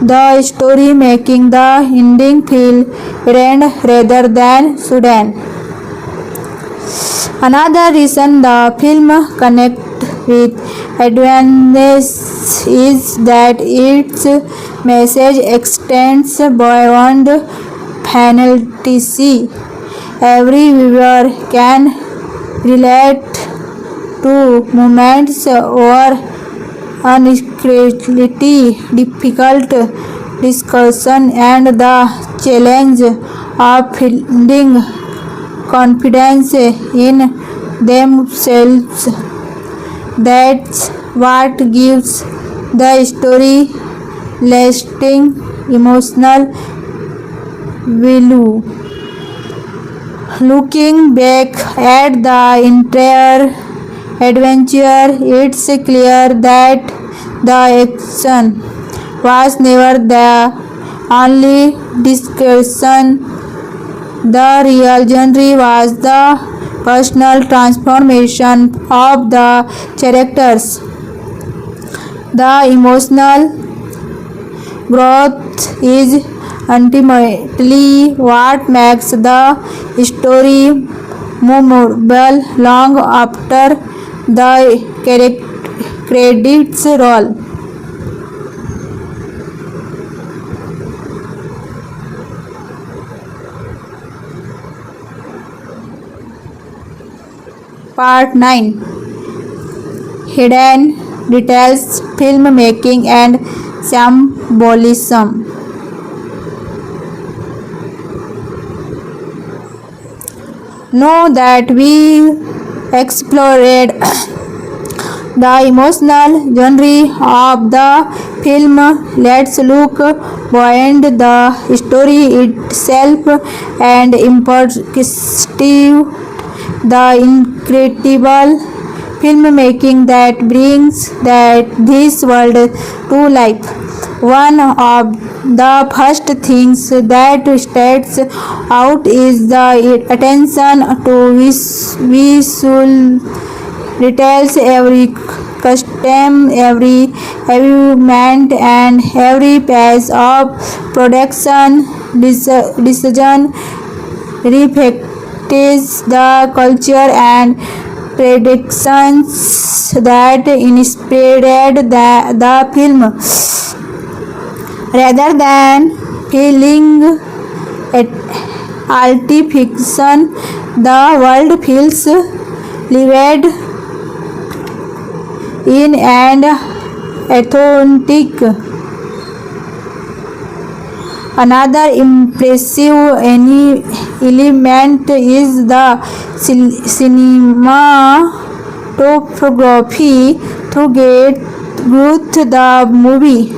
the story, making the ending feel earned rather than sudden. Another reason the film connects with audiences is that its message extends beyond fantasy. Every viewer can relate to moments or unexpectedly difficult discussion and the challenge of finding confidence in themselves. That's what gives the story lasting emotional value. Looking back at the entire adventure, it's clear that the action was never the only discussion. The real journey was the personal transformation of the characters. The emotional growth is ultimately what makes the story memorable long after the credits roll. Part 9: Hidden Details, Filmmaking and Symbolism. Now that we explored the emotional journey of the film, let's look beyond the story itself and perspective. The incredible filmmaking that brings this world to life. One of the first things that stands out is the attention to visual details. Every costume, every movement, and every piece of production decision reflects the culture and traditions that inspired the film. Rather than feeling artificial, the world feels lived in and authentic. Another impressive element is the cinematography throughout the movie.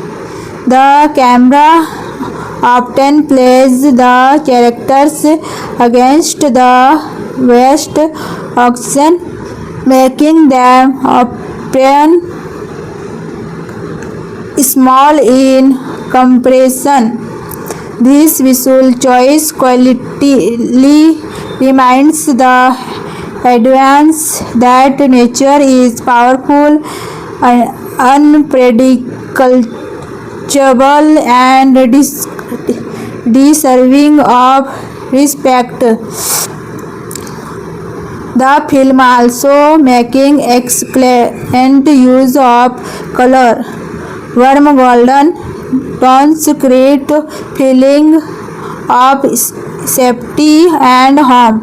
The camera often plays the characters against the vast ocean, making them appear small in comparison. This visual choice quietly reminds the audience that nature is powerful, unpredictable, and deserving of respect. The film also making excellent use of color. Warm golden tones create feeling of safety and home,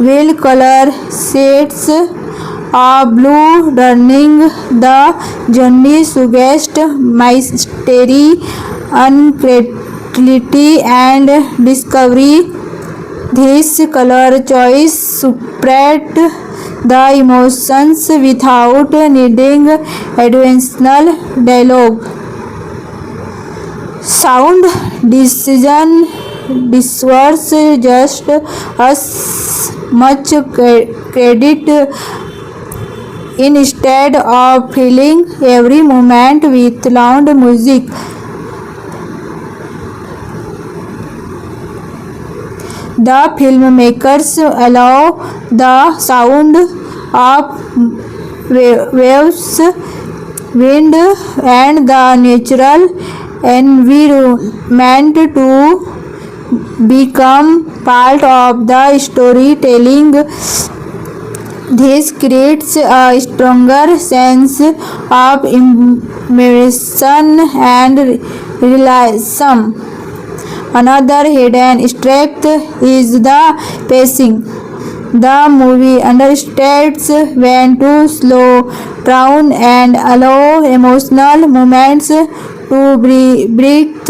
while color shades of blue during the journey suggest mystery, uncertainty, and discovery. This color choice spread the emotions without needing additional dialogue. Sound decision deserves just as much credit. Instead of filling every moment with loud music, the filmmakers allow the sound of waves, wind, and the natural environment to become part of the storytelling. This creates a stronger sense of immersion and realism. Another hidden strength is the pacing. The movie understands when to slow down and allow emotional moments to breathe.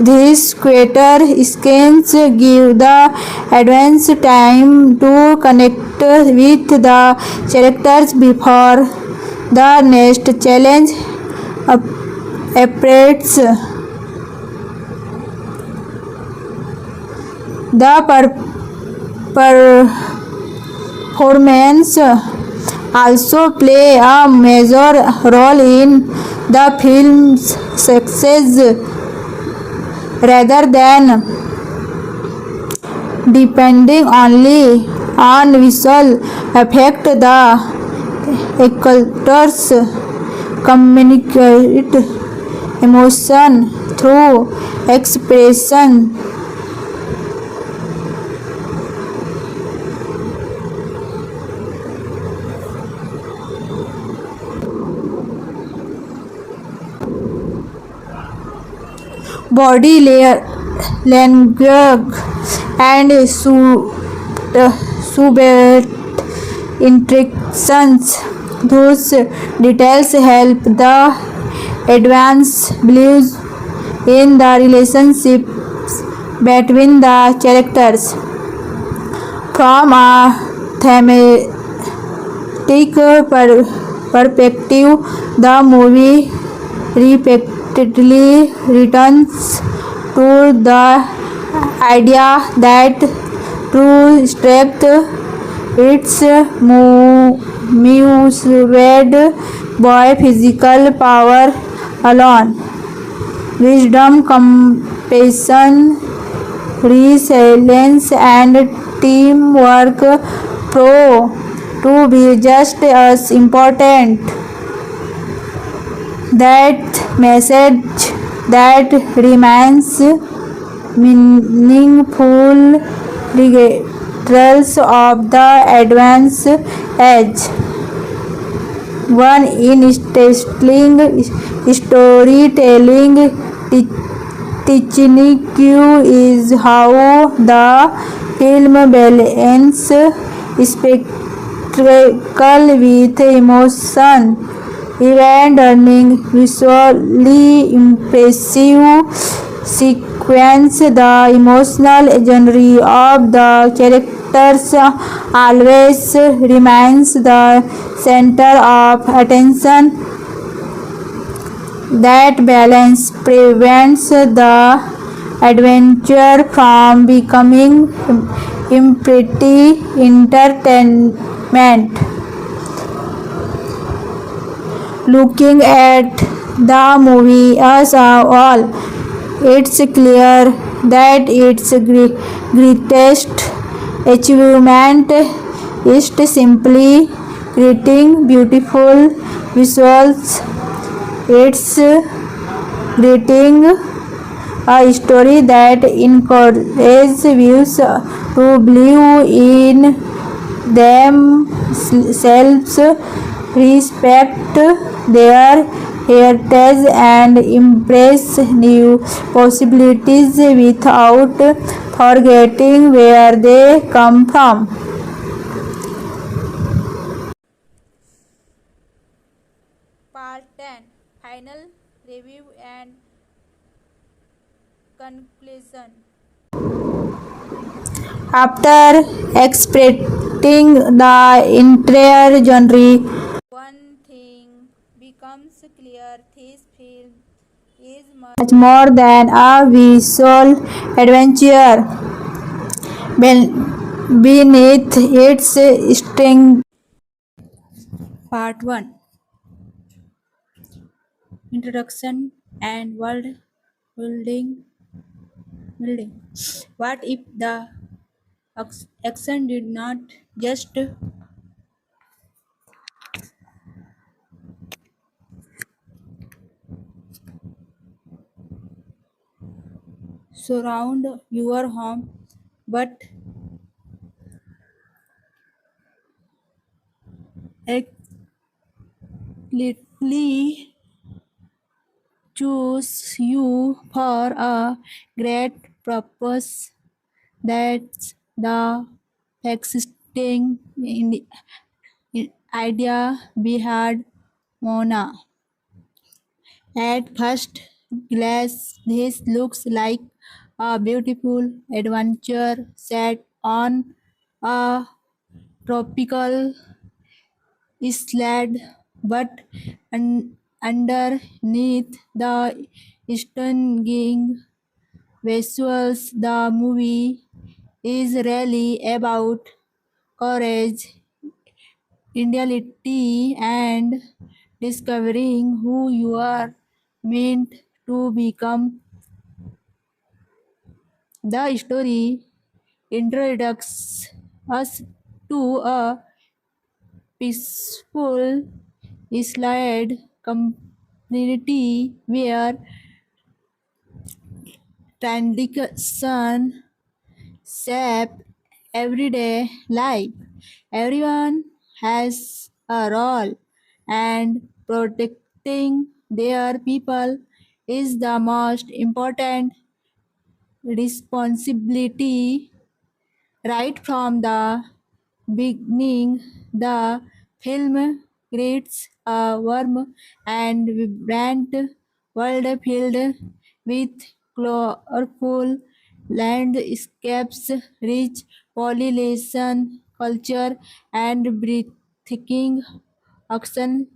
These quieter scenes give the audience time to connect with the characters before the next challenge appears. The performance also play a major role in the film's success. Rather than depending only on visual effect, the actors communicate emotion through expression. Body language and subtle interactions. Those details help the audience believe in the relationships between the characters. From a thematic perspective, the movie repeatedly returns to the idea that true strength is measured by physical power alone. Wisdom, compassion, resilience, and teamwork prove to be just as important. That message that remains meaningful regardless of the advanced age. One interesting storytelling technique is how the film balances spectacle with emotion. event turning visually impressive sequence. The emotional journey of the characters always remains the center of attention. That balance prevents the adventure from becoming empty entertainment. Looking at the movie as a whole, it's clear that its greatest achievement is simply creating beautiful visuals. It's creating a story that encourages viewers to believe in themselves, respect their heritage, and embrace new possibilities without forgetting where they come from. Part 10 Final Review and Conclusion. After expecting the entire genre, one thing becomes clear: this film is much more than a visual adventure. Beneath its string. Part 1 Introduction and World Building. building. What if the action did not just surround your home, but actively choose you for a great purpose? That's the existing idea behind Mona. At first glance, this looks like a beautiful adventure set on a tropical island, but underneath the stunning visuals, the movie is really about courage, individuality, and discovering who you are meant to become. The story introduces us to a peaceful island community where tradition shape everyday life. Everyone has a role, and protecting their people is the most important responsibility. Right from the beginning, the film creates a warm and vibrant world filled with colorful landscapes, rich population, culture, and breathtaking action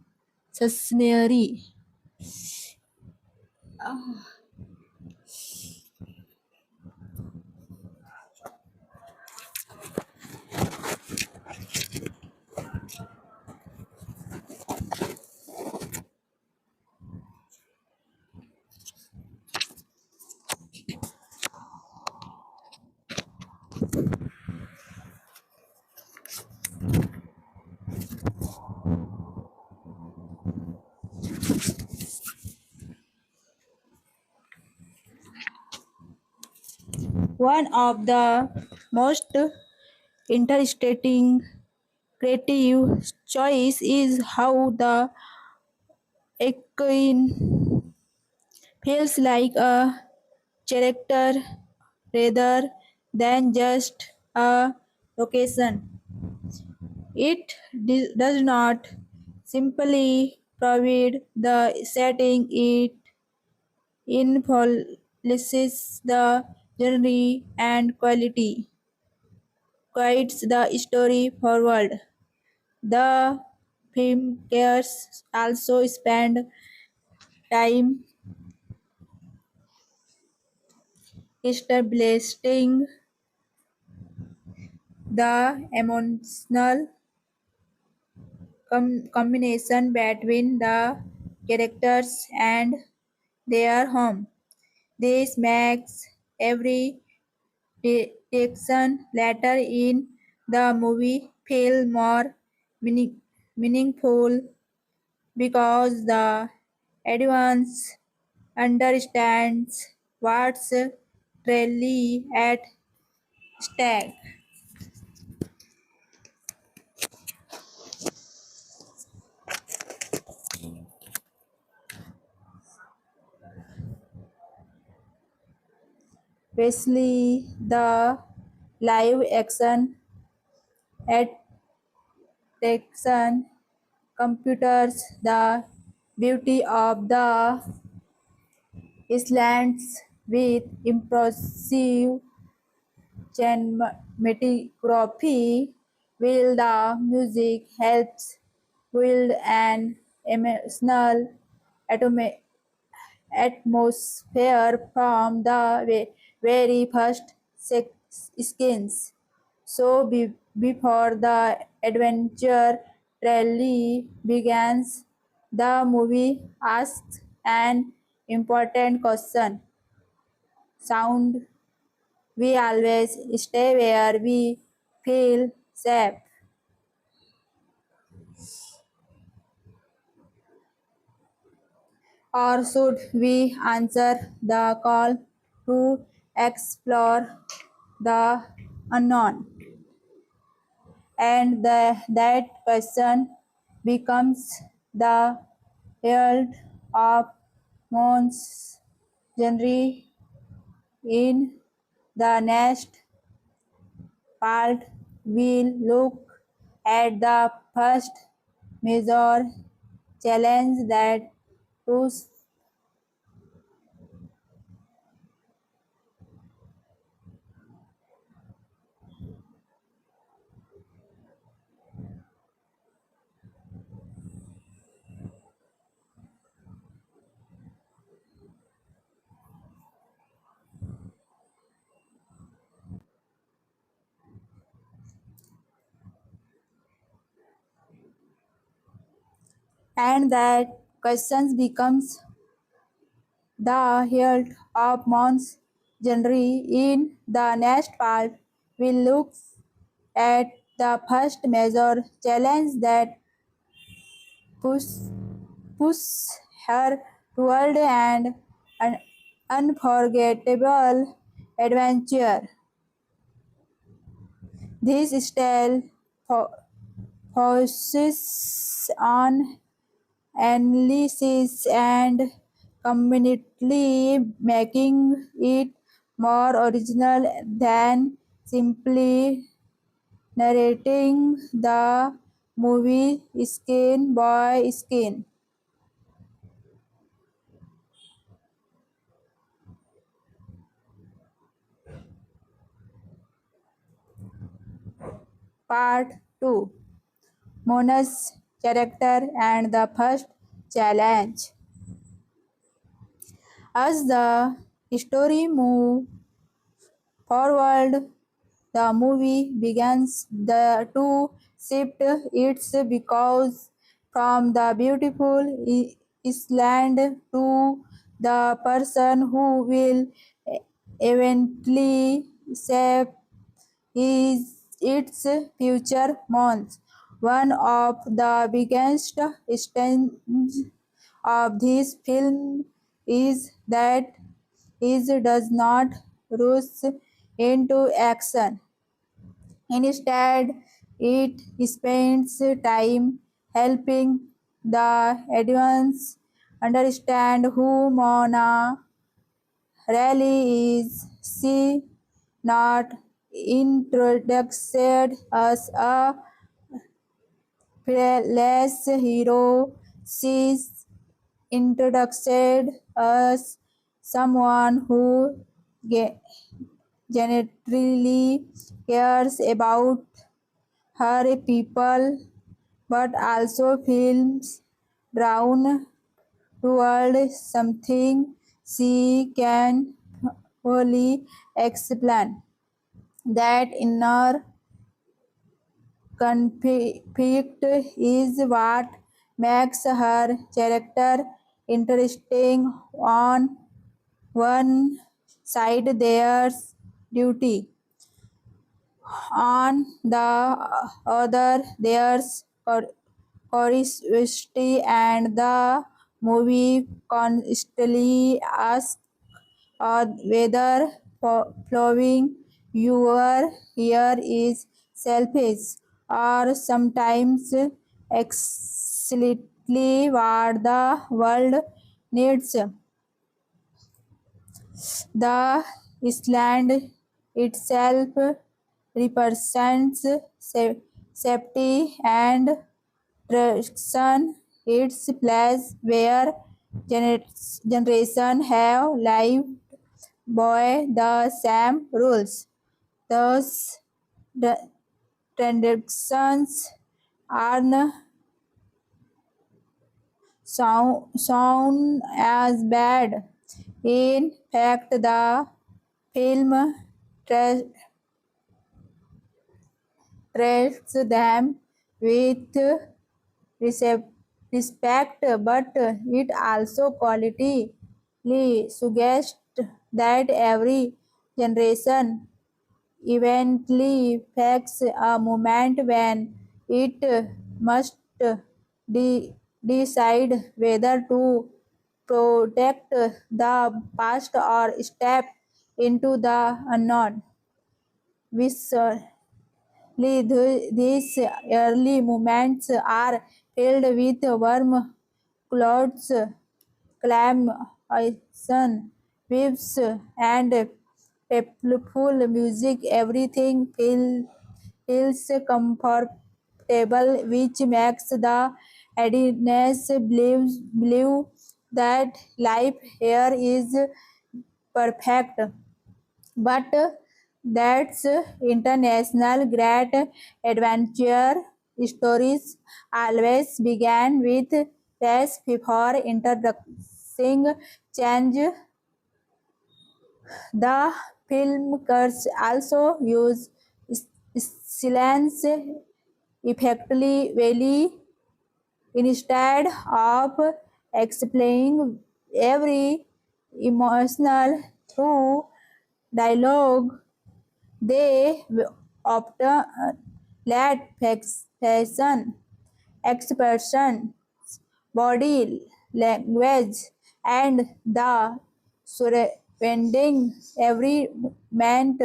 scenery. One of the most interesting creative choice is how the equine feels like a character rather than just a location. It does not simply provide the setting. It influences the genre and quality, guides the story forward. The filmmakers also spend time establishing the emotional combination between the characters and their home. This makes every action later in the movie feel more meaningful because the audience understands what's really at stake. Especially the live action adaptation computers the beauty of the islands with impressive cinematography, while the music helps build an emotional atmosphere from the very first scenes. So before the adventure really begins, the movie asks an important question. Sound we always stay where we feel safe, or should we answer the call to explore the unknown? And that question becomes the heart of Mons genre. In the next part, we'll look at the first major challenge that pushed and that questions becomes the heart of Mons genre. In the next part, we'll look at the first major challenge that push, push her toward an unforgettable adventure. This style focuses on analysis and community, making it more original than simply narrating the movie skin by skin. Part 2, Mona's character and the first challenge. As the story moves forward, the movie begins to shift its because from the beautiful island to the person who will eventually save its future months. One of the biggest strengths of this film is that it does not rush into action. Instead, it spends time helping the audience understand who Mona really is. She not introduced as a fearless hero. She introduced us someone who genuinely cares about her people, but also feels drawn toward something she can fully explain. That inner conflict is what makes her character interesting. On one side, there's duty, on the other, there's curiosity, and the movie constantly asks whether following your here is selfish or sometimes explicitly what the world needs. The island itself represents safety and tradition. It's a place where generation have lived by the same rules. Thus, the traditions are sound as bad. In fact, the film tra- treats them with recep- respect, but it also quietly suggests that every generation eventually faced a moment when it must de- decide whether to protect the past or step into the unknown. Visually, these early moments are filled with warm clouds, clam, ocean, waves, and playful music. Everything feels comfortable, which makes the audience believe that life here is perfect. But that's international great adventure stories always began with rest before introducing change. The filmmakers also use silence effectively instead of explaining every emotional through dialogue. They often let fashion, expression, body language, and the surrounding environment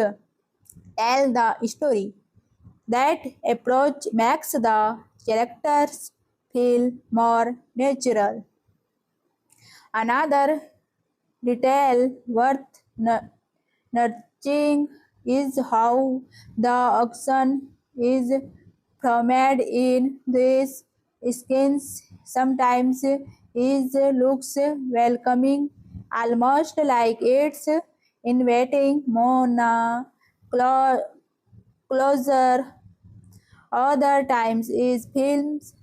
tell the story. That approach makes the characters feel more natural. Another detail worth nurturing is how the action is framed in these skins. Sometimes it looks welcoming, almost like it's inviting Mona closer. Other times it feels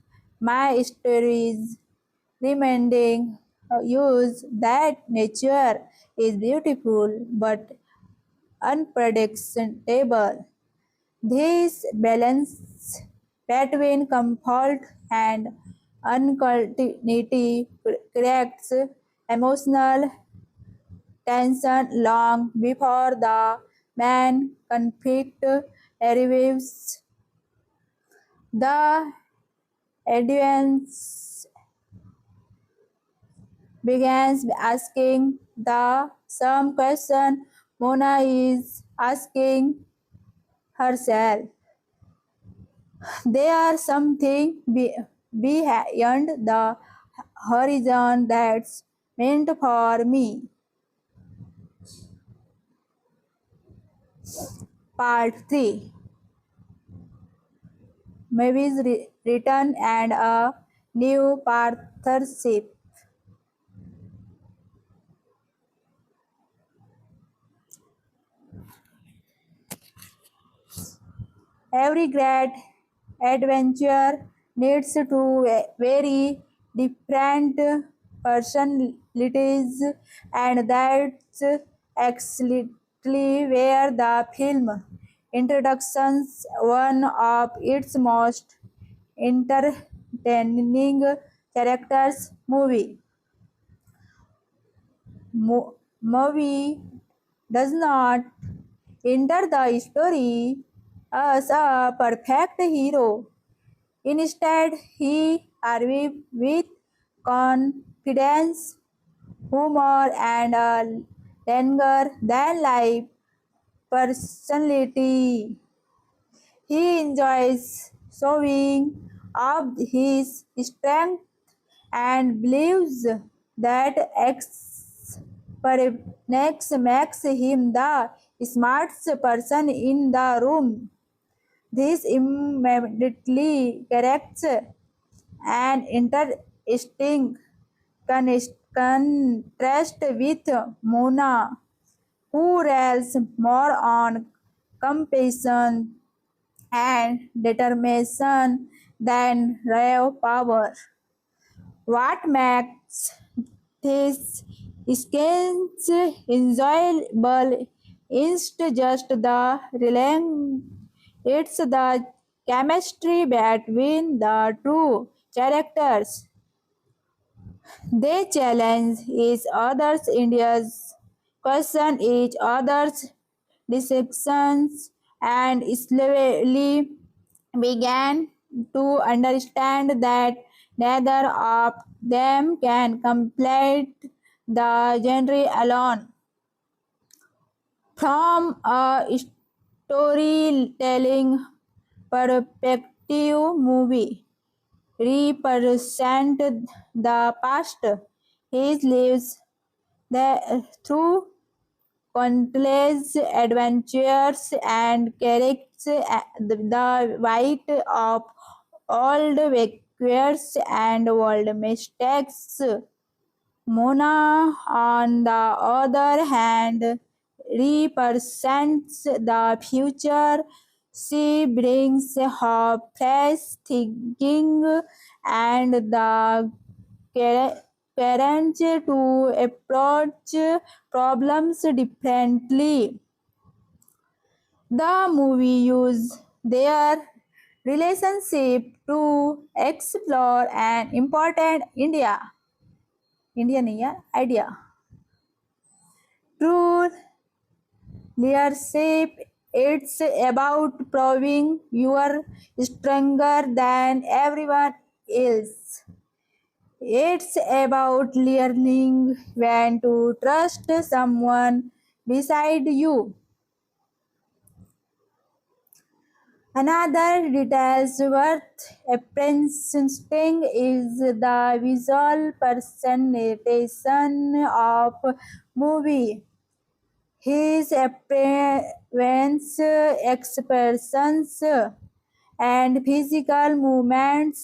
my stories reminding us that nature is beautiful but unpredictable. This balance between comfort and uncertainty creates emotional tension long before the main conflict arrives. The audience begins asking the same question Mona is asking herself. There is something beyond the horizon that's meant for me. Part 3. Movies written and a new partnership. Every great adventure needs two very different personalities, and that's exactly where the film introductions one of its most entertaining characters movie does not enter the story as a perfect hero. Instead, he arrives with confidence, humor, and a longer than life personality. He enjoys showing off his strength and believes that experience makes him the smartest person in the room. This immediately corrects an interesting contrast with Mona, who relies more on compassion and determination than raw power. What makes this sketch enjoyable isn't just the relaying, it's the chemistry between the two characters. They challenge each other's ideas, question each other's decisions, and slowly began to understand that neither of them can complete the genre alone. From a storytelling perspective, movie represent the past. He lives through countless adventures and carries the weight of old victories and world mistakes. Mona, on the other hand, represents the future. She brings her fresh thinking and the courage to approach problems differently. The movie uses their relationship to explore an important Indian idea. True leadership, it's about proving you are stronger than everyone else. It's about learning when to trust someone beside you. Another detail worth appreciating is the visual presentation of movie. His appearance, expressions, and physical movements